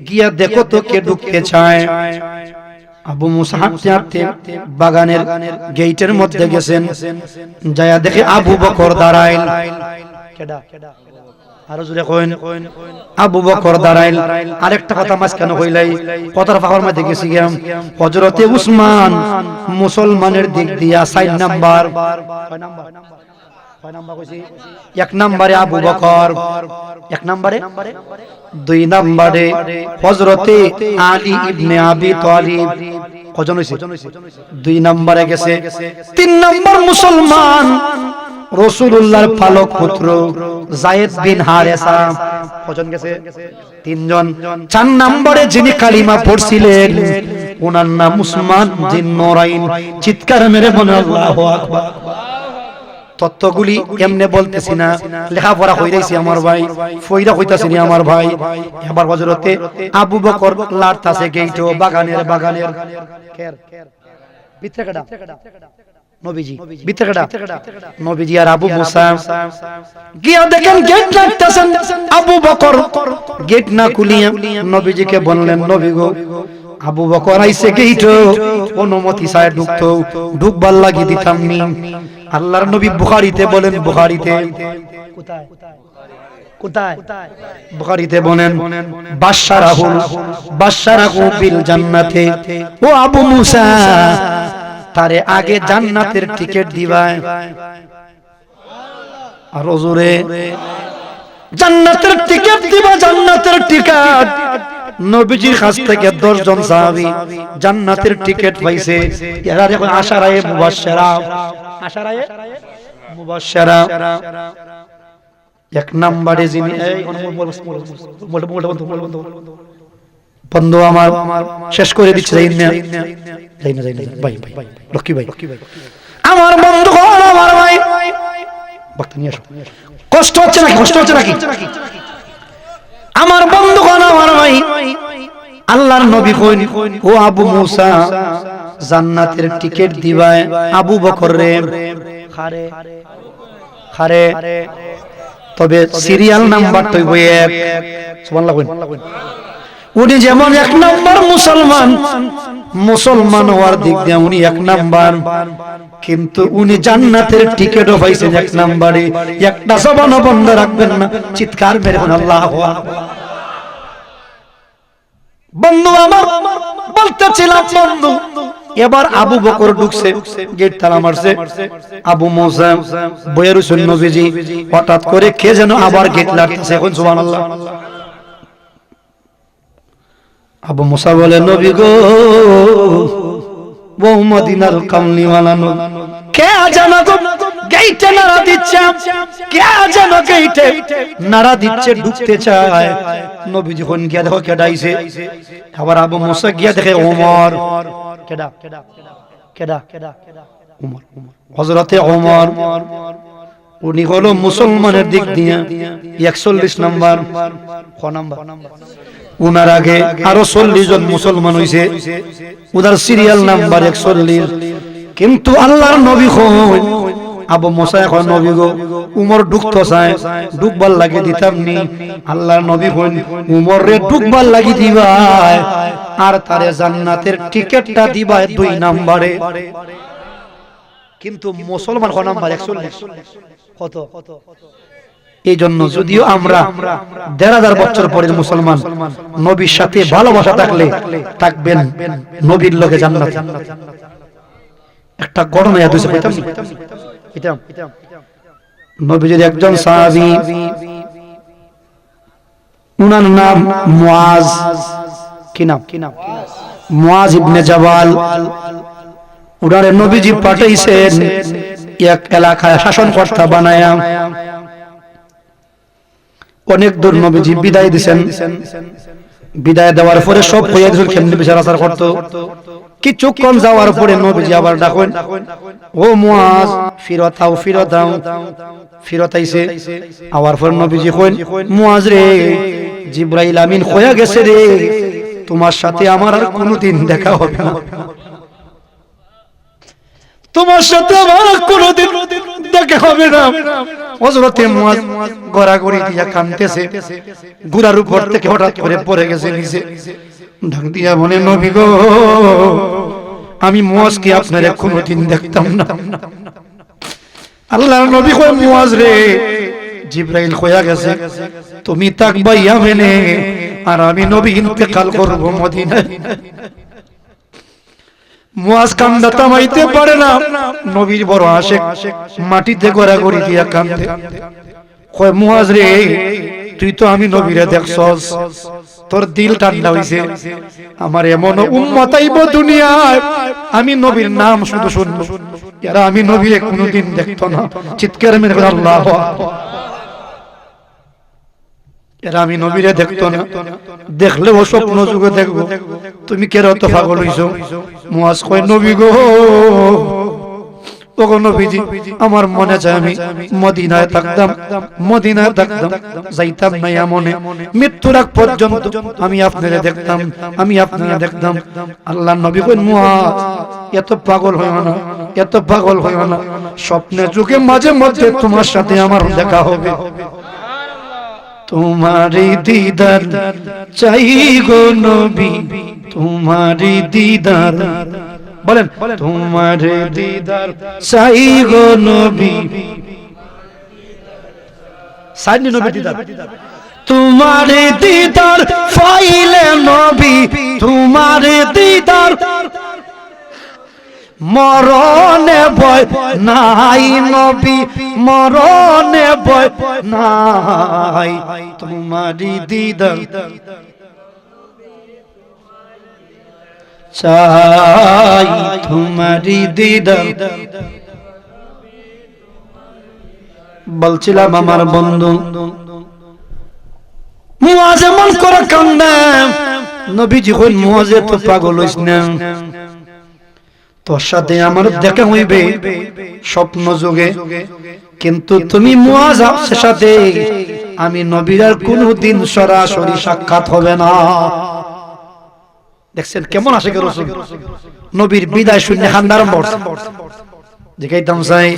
গিয়া দেখো তো কে ঢুকতে চায়। আবু মুসা হাঁটতে হাঁটতে বাগানের গেইটের মধ্যে গেছেন, যায়া দেখে আবু বকর দাঁড়াইল। কেডা? আরো জোরে কইন। আবু বকর দাঁড়াইল। আরেকটা কথা মাঝখানে কইলাই, কথার ফাঁকর মধ্যে গেছি গিয়াম। হযরতে উসমান মুসলমানের দিক দিয়া 4 নাম্বার। কয় নাম্বার? কয় নাম্বার কইছি? 1 নম্বরে আবু বকর, 1 নম্বরে 2 নম্বরে হযরতে আলী ইবনে আবি তালিব। কজন হইছে? 2 নম্বরে গেছে। 3 নম্বর মুসলমান রাসূলুল্লাহর পালক পুত্র যায়েদ বিন হারেসা। কজন গেছে? 3 জন। 4 নম্বরে যিনি কালিমা পড়ছিলেন ওনার নাম উসমান বিন নুরাইন। চিৎকার মেরে বলেন আল্লাহু আকবার। তত্ত্বগুলি এমনে বলতেছি না, লেখাপড়া কইরাইছি আমার ভাই, ফইরা কইতাছি না আমার ভাই। এবার হযরতে আবু বকর লাড়তাছে গেইটো বাগানের কের ভিতরে কাটা নবীজি, ভিতরে কাটা নবীজি আর আবু মুসা গিয়া দেখেন গেট লাগতাছেন। আবু বকর গেট না খুলিয়া নবীজিকে বললেন, নবী গো আবু বকর আইছে গেইটো, অনুমতি চায় ঢুকতো, ঢুকবার লাগি দিতাম নি। আল্লাহর নবী বুখারীতে বলেন, বুখারীতে কোথায়? কোথায়? বুখারীতে বলেন বাশশারাহু বিল জান্নাতে। ও আবু মুসা তারে আগে জান্নাতের টিকেট দিবায়। আর হুজুরে জান্নাতের টিকেট দিবা, জান্নাতের টিকেট। নবীজির কাছ থেকে 10 জন সাহাবী জান্নাতের টিকেট পাইছে। এরা এখন আশারায়ে মুবাশশারা, আশারায়ে মুবাশশারা। 1 নম্বরে যিনি বন্ধু আমার শেষ করে দিচ্ছে, যাই না ভাই লক্ষ্মী ভাই আমার বন্ধু, আমার ভাই বক্তা নিয়ে আসো। কষ্ট হচ্ছে নাকি? কষ্ট হচ্ছে নাকি আমার বন্ধুগণ, আমার ভাই? আল্লাহর নবী কইন, ও আবু মুসা জান্নাতের টিকেট দিবায় আবু বকর রে। খারে খারে তবে সিরিয়াল নাম্বার তো 1। সুবহানাল্লাহ কইন। উনি যেমন 1 নম্বর মুসলমান হওয়ার দিক দিয়ে উনি 1 নম্বর, কিন্তু উনি জান্নাতের টিকেটও পাইছেন 1 নম্বরে। একটা জবান বন্ধ রাখবেন না, চিৎকার মেরে বলুন আল্লাহু আকবার। বন্ধু আমার বলতেছিলাম, বন্ধু এবার আবু বকর ঢুকছে, গেট তালা মারছে। আবু মুসা বইয়ের হোসেন নবীজি হঠাৎ করে কে যেন আবার গেট লাগতেছে। এখন সুবহানাল্লাহ। আবু মুসা বলে, নবী গো বহু মদিনার কামলিওয়ালা কে যেন গেইটে নাড়া দিচ্ছে, কে যেন গেইটে নাড়া দিচ্ছে, ঢুকতে চায়। নবী যখন গিয়া দেখো কে ডাইছে, আবার আবু মুসা গিয়া দেখে ওমর। কেডা? কেডা? ওমর। হযরতে ওমর উনি হলো মুসলমানের দিক দিয়ে 41 নম্বর। ক নাম্বার? উনার আগে আরো 40 জন মুসলমান হইছে, উনার সিরিয়াল নাম্বার 41। কিন্তু আল্লাহর নবী কই আবু মুসা এখন নবী গো উমর ঢুকতো চায়, ঢুকবার লাগি দিতাম নি। আল্লাহর নবী কই উমর রে ঢুকবার লাগি দিবাই, আর তারে জান্নাতের টিকেটটা দিবাই 2 নম্বরে। কিন্তু মুসলমান ক নাম্বার? 41। কত? এই জন্য যদিও আমরা 1000 বছর পরের মুসলমান, নবীর সাথে ভালোবাসা থাকলে থাকবেন নবীর লগে জান্নাতে। একটা ঘটনা ইয়াদ হইছে, কইতাম এটা নবীজির একজন সাহাবী, উনার নাম মুআজ। কি নাম? মুআজ ইবনে জাবাল। উনারে নবীজি পাঠাইছেন এক এলাকায় শাসনকর্তা বানায়া। অনেক দূর নবীজি বিদায় দিবেন। বিদায় দেওয়ার পরে সব কইয়া দিছেন কেমনে বিচার আচার করতে। কিছুক্ষণ যাওয়ার পরে নবীজি আবার ডাকেন, ও মুয়াজ ফিরত আও ফিরত আও। ফিরত আইছে, আওয়ার পর নবীজি কইন, মুয়াজ রে, জিবরাইল আমিন কইয়া গেছে রে তোমার সাথে আমার আর কোনোদিন দেখা হবে না, তোমার সাথে আমার আর কোনোদিন দেখা হবে না। হযরতে মুয়াজ গড়াগড়ি দিয়া কাঁদতেছে, গুড়ার উপর থেকে হঠাৎ করে পড়ে গেছে নিচে। ডাক দিয়া বলে, নবী গো, আমি মুয়াজকে আপনার কোনোদিন দেখতাম না। আল্লাহর নবী কয়, মুয়াজ রে, জিবরাইল কইয়া গেছে তুমি থাকবা ইয়ামেনে, আর আমি নবী ইন্তেকাল করব মদিনায়। মুয়াজ কান্দা থামাইতে পারে না, নবীর বড় আশিক, মাটিতে গড়াগড়ি দিয়া কান্দে। কয়, মুয়াজ রে, তুই তো আমি নবীরে দেখছস, তোর দিল ঠান্ডা হইছে, আমার এমন উম্মত আইব দুনিয়ায় আমি নবীর নাম শুধু শুনবো, এরা আমি নবীরে কোনোদিন দেখতো না। চিৎকার মেরে বলেন আল্লাহু আকবার। এরা আমি নবীরে দেখতো না, দেখলে ও স্বপ্ন যুগে দেখবো। তুমি কেন তো পাগল হইছো? মুয়াজ কয়, নবী গো, ওগো নবীজি, আমার মনে চায় আমি মদিনায় থাকতাম, মদিনায় থাকতাম, যাইতাম না এমনে, মৃত্যুর আগ পর্যন্ত আমি আপনারে দেখতাম, আমি আপনারে দেখতাম। আল্লাহর নবী কইন, মুয়াজ এত পাগল হইও না, এত পাগল হইও না, স্বপ্নে যুগে মাঝে মধ্যে তোমার সাথে আমার দেখা হবে। তোমারি দিদার চাই গো নবী, তোমারি দিদার, বলেন, তোমারি দিদার চাই গো নবী, সাইনি নবী দিদার, তোমারি দিদার পাইলে নবী, তোমারি দিদার মরণে ভয় নাই নবী, মরণে ভয় নাই, তোমারি দিদার চাই, তোমারি দিদার। বলছিলাম আমার বন্ধু মুয়াজ এমন করে কান্দে, নবীজি কইন, মুয়াজ তো পাগল হইস না, তোর সাথে আমার দেখা হইবে স্বপ্ন যুগে, কিন্তু তুমি মুয়াজ আপনার সাথে আমি নবীর আর কোনদিন সরাসরি সাক্ষাৎ হবে না। দেখছেন কেমন আশিক রাসূল, নবীর বিদায় শুনে খান্দার মরছে। দেখাইতাম চাই,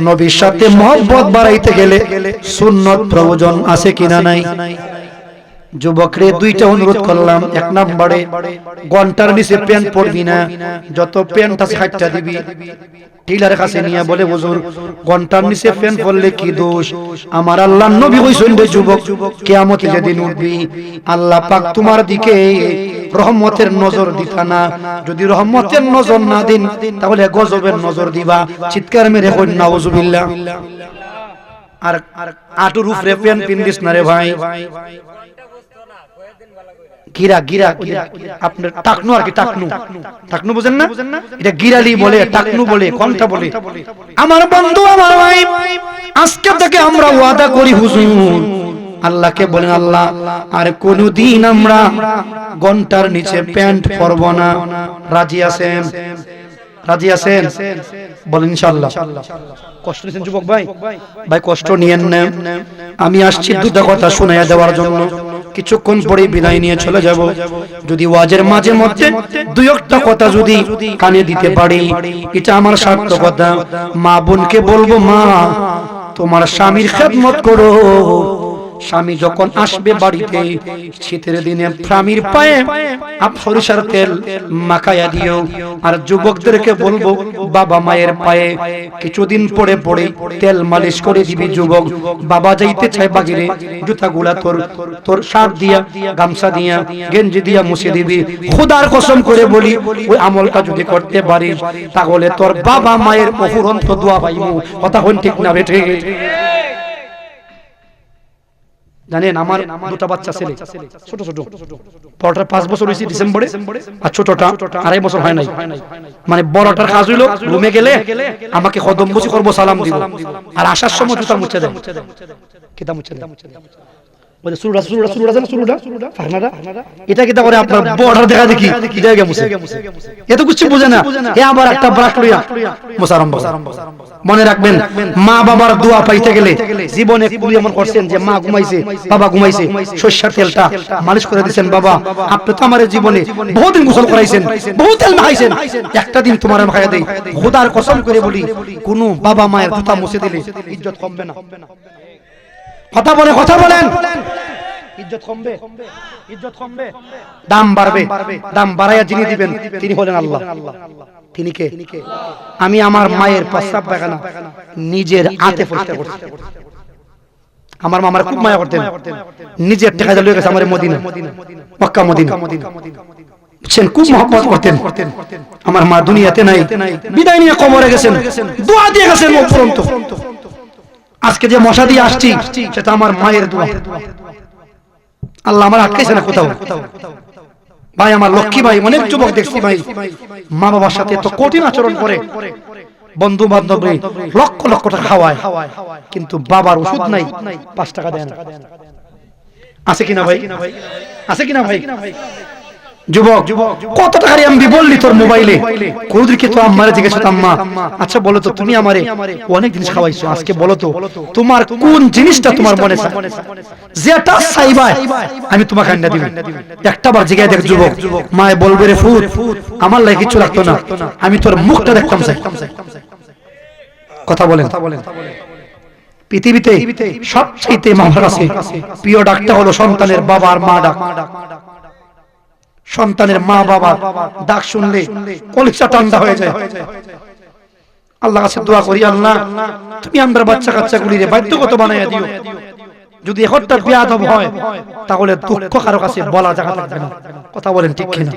নবীর সাথে মহব্বত বাড়াইতে গেলে সুন্নত প্রয়োজন আছে কিনা নাই। যুবকরে দুইটা অনুরোধ করলাম, এক নম্বরে ঘন্টার নিচে প্যান্ট পরবি না, যত প্যান্ট আছে হাইটা দিবি, টেইলারের কাছে নিয়ে বলে, হুজুর ঘন্টার নিচে প্যান্ট পরলে কি দোষ? আমার আল্লাহর নবী কইছেন রে যুবক, কিয়ামতে যেদিন উঠবি আল্লাহ পাক তোমার দিকে রহমতের নজর দিতা না, যদি রহমতের নজর না দিন তাহলে গজবের নজর দিবা। চিৎকার মেরে কই নাউজুবিল্লাহ। আর আটুর উপরে প্যান্ট পিন্দিস না রে ভাই, গিরা গিরা গিরা, আপনার টাকনু আর কি, টাকনু, টাকনু বুঝেন না? এটা গিরালি বলে, টাকনু বলে, কোনটা বলে? আমার বন্ধু, আমার ভাই, আজকে থেকে আমরা ওয়াদা করি হুজুর, আল্লাহকে বলেন, আল্লাহ আর কোনদিন আমরা ঘন্টার নিচে প্যান্ট পরব না। রাজি আছেন? রাজি আছেন? বলেন ইনশাআল্লাহ। কষ্ট নিছেন যুবক ভাই? ভাই কষ্ট নিয়েন না, আমি আসছি দুটো কথা শোনায়া দেওয়ার জন্য। কিছুক্ষণ পরে বিদায় নিয়ে চলে যাব। যদি ওয়াজের মাঝে মধ্যে দুই একটা কথা যদি কানে দিতে পারি, এটা আমার সার্থকতা। মা বোনকে বলবো, মা তোমার স্বামীর খেদমত করো। স্বামী যখন আসবে বাড়িতে, শীতের দিনে স্বামীর পায়ে সরিষার তেল মাখায়া দিও। আর যুবকদেরকে বলবো, বাবা মায়ের পায়ে কিছুদিন পরে পরে তেল মালিশ করে দিবি। যুবক বাবা যাইতে চায় বাগিরে, জুতাগুলা তোর শার্ট দিয়া, গামছা দিয়া, গেঞ্জি দিয়া মুছে দিবি। খোদার কসম করে বলি, ওই আমলটা যদি করতে পারিস তাহলে তোর বাবা মায়ের অফুরন্ত দোয়া পাইবো। কথা হন ঠিক না বেঠে? জানেন, আমার দুটো বাচ্চা ছেলে, ছোট ছোট, বড়টার 5 বছর হয়েছে ডিসেম্বরে, আর ছোটটা 2.5 বছর হয় নাই। মানে বড়টার কাজ হইলো রুমে গেলে আমাকে কদম বসি করবো, সালাম দিব, আর আসার সময় জুতা মুছে দেয়। কিতা মুছে দেয়? ওই যে সুরুটা ফারনাটা এটা কি করে আপনার বর্ডার দেখা দেখি কি জায়গা মুছে এত কিছু বোঝে না এ আবার একটা ব্রাশ লইয়া মোসারম্ভ মনে রাখবেন মা বাবার দোয়া পাইতে গেলে জীবনে কুলি এমন করছেন যে মা ঘুমাইছে বাবা ঘুমাইছে সরষের তেলটা মালিশ করে দিবেন বাবা আপনি তো আমার জীবনে বহুদিন গোসল করাইছেন বহুত তেল মাখাইছেন একটা দিন তোমার মাখায়া দেই খোদার কসম করে বলি কোন বাবা মায়ের জুতা মুছে দিলে ইজ্জত কমবে না কথা বলেন ইজ্জত কমবে দাম বাড়বে দাম বাড়াইয়া যিনি দিবেন তিনি হলেন আল্লাহ তিনি কে আমি আমার মায়ের প্রস্রাব পায়খানা নিজের হাতে পরিষ্কার করছি আমার মামার খুব মায়া করতেন নিজের টাকা দিয়ে লয়ে গেছে আমার মদিনা মক্কা মদিনা বুঝছেন খুব মহব্বত করতেন আমার মা দুনিয়াতে নাই বিদায় নিয়ে কবরে গেছেন দোয়া দিয়ে গেছেন উপরন্ত আজকে যে মশা দিয়ে আসছি সেটা আমার মায়ের দোয়া আল্লাহ আমার আটকাইছে না কোথাও ভাই আমার লক্ষ্মী ভাই অনেক যুবক দেখছি ভাই মা বাবার সাথে এত কঠিন আচরণ করে বন্ধু বান্ধব লক্ষ লক্ষ টাকা খাওয়ায় কিন্তু বাবার ওষুধ নাই 5 টাকা দেয় না আছে কিনা ভাই যুবক কত টাকা এমবি বললি তোর মোবাইলে কোনদিন কি তো আম্মারে জিজ্ঞেস করতাম আম্মা আচ্ছা বলো তো তুমি আমারে অনেক জিনিস খাওয়াইছো আজকে বলো তো তোমার কোন জিনিসটা তোমার মনে চায় যেটা চাইবা আমি তোমাকে আইনা দিব একটাবার জিজ্ঞাসা দেখ যুবক মায়ে বলবে রে ফুট আমার লাগে কিছু লাগতো না আমি তোর মুখটা দেখতাম চাই কথা বলেন পৃথিবীতে সবচেয়ে মামার কাছে প্রিয় ডাকটা হলো সন্তানের বাবা আর মা ডাক সন্তানের মা বাবা ডাক শুনলে কলিজা ঠান্ডা হয়ে যায় আল্লাহর কাছে দোয়া করি আল্লাহ তুমি আমার বাচ্চা কাচ্চাগুলিরে বাধ্যগত বানাইয়া দিও যদি একটা বেয়াদব হয় তাহলে দুঃখ কারো কাছে বলা জায়গা থাকবে না কথা বলেন ঠিক কিনা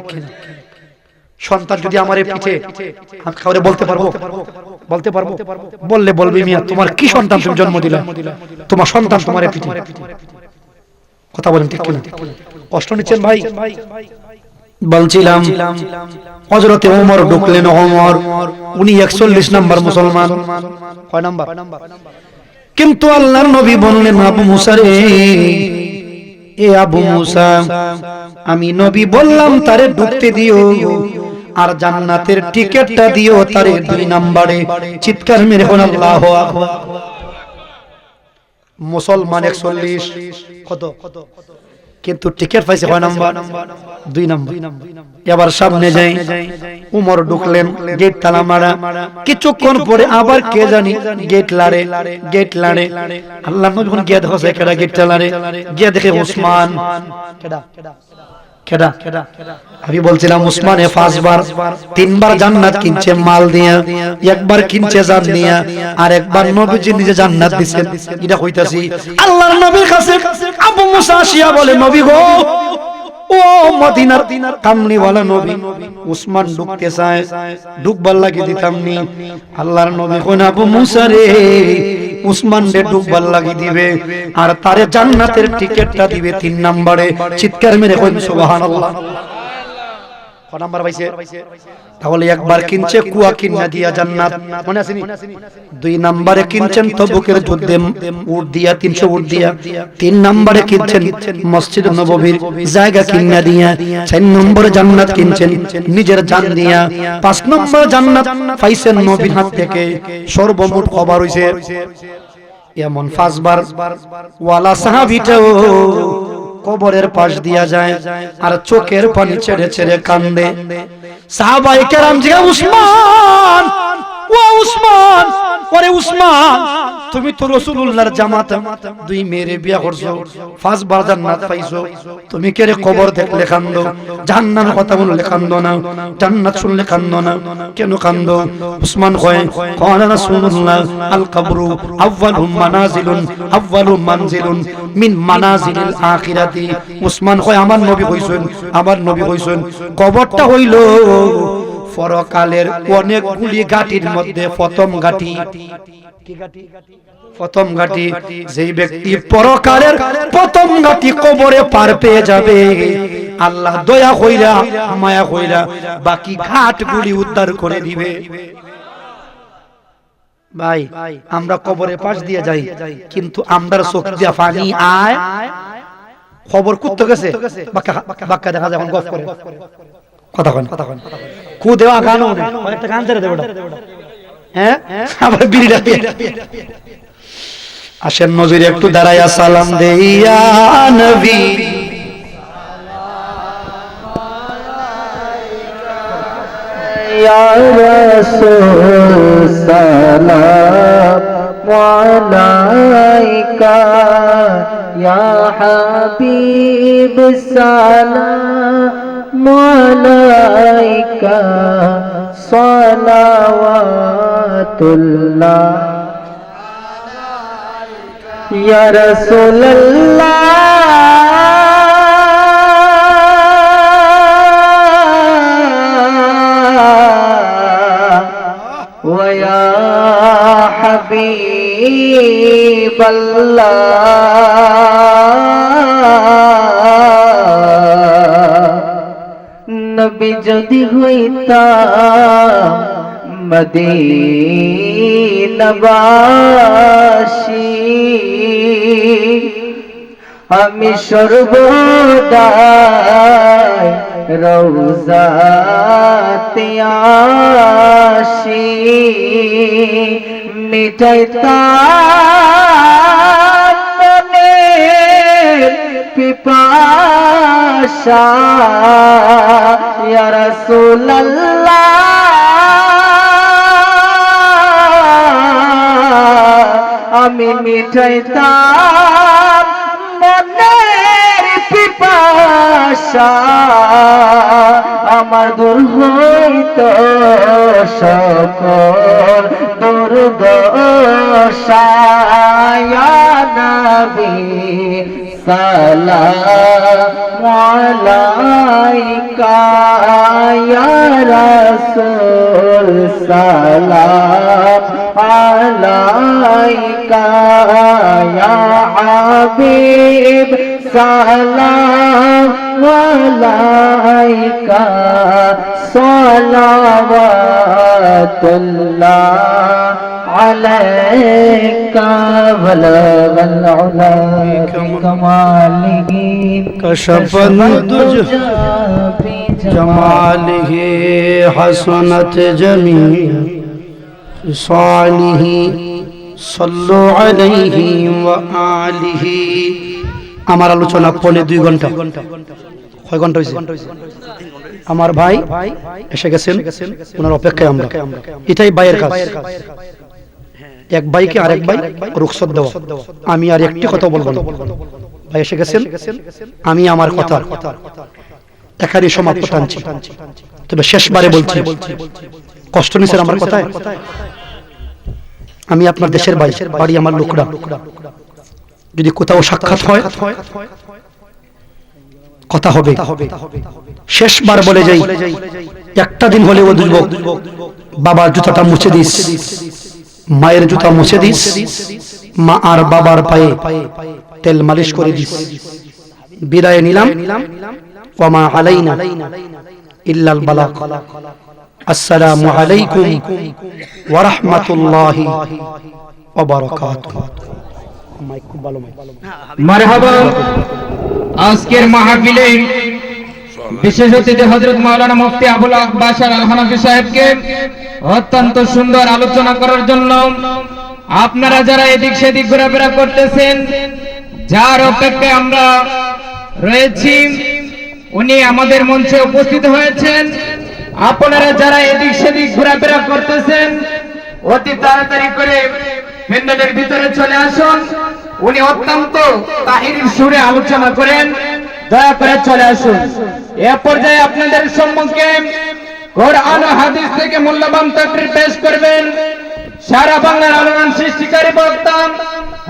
সন্তান যদি আমার পিঠে হাত খাওয়ারে বলতে পারবো বললে বলবি মিয়া তোমার কি সন্তান তুমি জন্ম দিলা তোমার সন্তান তোমার পিঠে কথা বলেন ঠিক কিনা কষ্ট নিচ্ছেন ভাই বলছিলাম হযরতে ওমর ঢুকলেন উনি 41 নাম্বার মুসলমান কয় নাম্বার কিন্তু আল্লাহর নবী বললেন আবু মুসা রে এ আবু মুসা আমি নবী বললাম তারে ঢুকতে দিও আর জান্নাতের টিকেটটা দিও তারে 2 নম্বরে চিৎকার মেরে বল আল্লাহু আকবার মুসলমান 41 কত কিন্তু টিকেট পাইছে কয় নাম্বার 2 নাম্বার এবার সামনে যাই উমর ঢুকলেন গেট তালা মারা কিছুক্ষণ পরে আবার কে জানি গেট লাড়ে আল্লাহ নবী যখন গিয়ে দেখে কেডা গেট লাড়ে গিয়ে দেখে ওসমান কেডা আমি বলছিলাম ওসমানে 5 বার 3 বার জান্নাত কিনছে মাল দিয়া একবার কিনছে জান দিয়া আর একবার নবীজি নিজে জান্নাত দিবেন এটা কইতাছি আল্লাহর নবীর কাছে আবু মুসা আসিয়া বলে নবী গো ও মদিনার কামলি ওয়ালা নবী ওসমান ঢুকতে চায় ঢুকবার লাগি দিতাম নি আল্লাহর নবী কোন আবু মুসা রে উসমান রে ঢুকবার লাগি দিবে আর তারে জান্নাতের টিকেটটা দিবে 3 নম্বরে চিৎকার মেরে কইন সুবহানাল্লাহ কত নাম্বার পাইছে তাহলে একবার কিনছে কুয়া কিনা দিয়া জান্নাত মনে আছে নি 2 নম্বরে কিনছেন তবুকের যুদ্ধে উট দিয়া 300 উট দিয়া 3 নম্বরে কিনছেন মসজিদ নববীর জায়গা কিনা দিয়া 4 নম্বরে জান্নাত কিনছেন নিজের জান দিয়া 5 নম্বর জান্নাত পাইছেন নবীর হাত থেকে সর্বমোট কবার হইছে এমন 5 বার ওয়ালা সাহাবীটাও কবরের পাশ দিয়া যায় আর চোখের পানি ছেড়ে ছেড়ে কান্দে সাহাবায়ে কেরাম জিজ্ঞাসা উসমান ও উসমান ওরে উসমান তুমি তো রাসূলুল্লাহর জামাত 2 মেয়েরে বিয়া করছো 5 বার জান্নাত পাইছো তুমি কে রে কবর দেখলে কান্দো জান্নাতের কথা বললে কান্দো না জান্নাত শুনলে কান্দো না কেন কান্দো উসমান কয় ক্বালা রাসূলুল্লাহ আল কবরু আউয়ালু মানজিলুন মিন মানাজিলিল আখিরাতি উসমান কয় আমার নবী কইছেন কবরটা হইল পরকালের অনেকগুলি ঘাটির মধ্যে প্রথম ঘাটি যেই ব্যক্তি পরকালের প্রথম ঘাটি কবরে পার পেয়ে যাবে আল্লাহ দয়া কইরা মায়া কইরা বাকি ঘাটগুলি উদ্ধার করে দিবে ভাই আমরা কবরে পাশ দিয়ে যাই কিন্তু আমরার চোখ দিয়া পানি আয় খবর কুত্তে গেছে বাক্কা দেখা যায় এখন গপ করে কথা কন কু দেওয়া গানও নেই একটা গান ছেড়ে দেবে হ্যাঁ আবার বিড়িটা আসেন নজরে একটু দাঁড়াইয়া সালাম দেইয়া নবী يا رسول سلام عليك يا حبيب سلام عليك صلوات الله يا رسول ويا حبيب الله নবী যদি হইতাম মদিনাবাসী আমি সর্বদাই রওজাতে আসি মিটাইতাম মনের পিপাসা ইয়া রাসূলুল্লাহ আমি মিটাইতাম মনের পিপাসা আমার দূর হইত সকল দুর্দশা ইয়া নবী সালাম আলাইকা ইয়া রাসূল সালাম আলাইকা ইয়া হাবিব সালাম আলাইকা সালাওয়াতুল্লাহ عليك بلغ العلا بكماله كشف الدجى جماله حسنت جميع خصاله صلوا عليه وآله আমার আলোচনা পৌনে 2 ঘন্টা কয় ঘন্টা হইছে আমার ভাই এসে গেছেন ওনার অপেক্ষায় আমরা এটাই ভাইয়ের কাজ এক ভাইকে আরেক ভাই রুখসত দেওয়া আমি আর একটি কথা বলবো না ভাই এসে গেছেন আমি আমার কথা এখানে সমাপ্ত টানছি তবে শেষবারে বলছি কষ্ট নিছেন আমার কথায় আমি আপনার দেশের ভাই বাড়ি আমার লোকরা যদি কোথাও সাক্ষাৎ হয় কথা হবে শেষবার বলে যাই একটা দিন হলেও যুবক বাবার জুতাটা মুছে দিস মায়ের জুতা মুছে দিস মা আর বাবার পায়ে তেল মালিশ করে দিস বিদায় নিলাম ওয়া মা আলাইনা ইল্লাল বালাগ আসসালামু আলাইকুম ওয়া রাহমাতুল্লাহি ওয়া বারাকাতুহু মারহাবা আজকের মাহফিলে বিশেষ অতিথি হযরত মাওলানা মুফতি আবুল বাশার আল হানাফি সাহেবকে অত্যন্ত সুন্দর আলোচনা করার জন্য আপনারা যারা এদিক সেদিক ঘোরাফেরা করতেছেন যার অপেক্ষায় আমরা রয়েছি উনি আমাদের মঞ্চে উপস্থিত হয়েছেন আপনারা যারা এদিক সেদিক ঘোরাফেরা করতেছেন অতি তাড়াতাড়ি করে প্যান্ডেলের ভিতরে চলে আসুন উনি অত্যন্ত তাহিরির সুরে আলোচনা করেন দয়া করে চলে আসুন এ পর্যায়ে আপনাদের সম্মুখে কোরআন ও হাদিস থেকে মূল্যবান তাকরীর পেশ করবেন সারা বাংলার আলোড়ন সৃষ্টিকারী বক্তা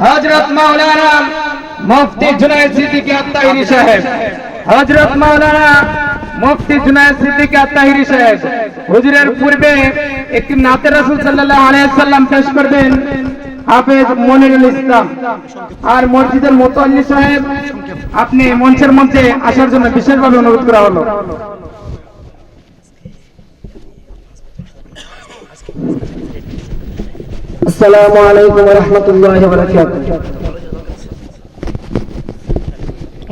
হযরত মাওলানা মুফতি জুনায়েদ সিদ্দিকী আত-তাহিরি সাহেব হযরত মাওলানা মুফতি জুনায়েদ সিদ্দিকী আত-তাহিরি সাহেব হুজুরের পূর্বে একটি নাতে রাসূল সাল্লাল্লাহু আলাইহি ওয়াসাল্লাম পেশ করবেন হাফেজ মনিরুল ইসলাম আর মসজিদের মুতাল্লি সাহেব আপনি মঞ্চের মধ্যে আসার জন্য বিশেষভাবে অনুরোধ করা হলো আসসালামু আলাইকুম ওয়া রাহমাতুল্লাহি ওয়া বারাকাতুহু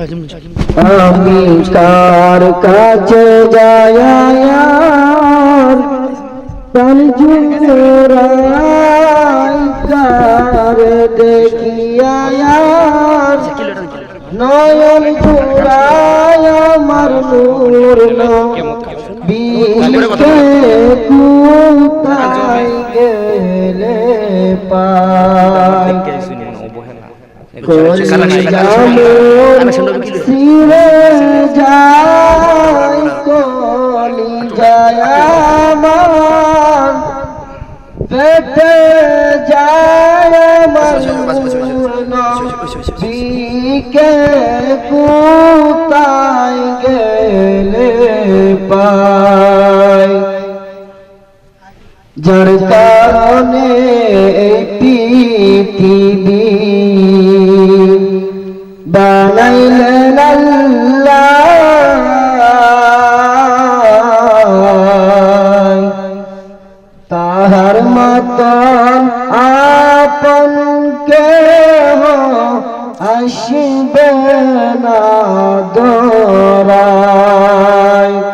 আমি কার কাছে যাই প্রাণ জুড়াই কার দেখিয়া নয়ন জুড়াই আমার নূর বিকে কোথায় গেলে পাই সিরে যায় কলি যায় আমার পেটে যায় আমার বিকে কোথায় গেলে পাই যার কারণে পৃথিবী বানাইলেন আল্লাহ তাহার মতন আপন কেহ আসবে না দোরা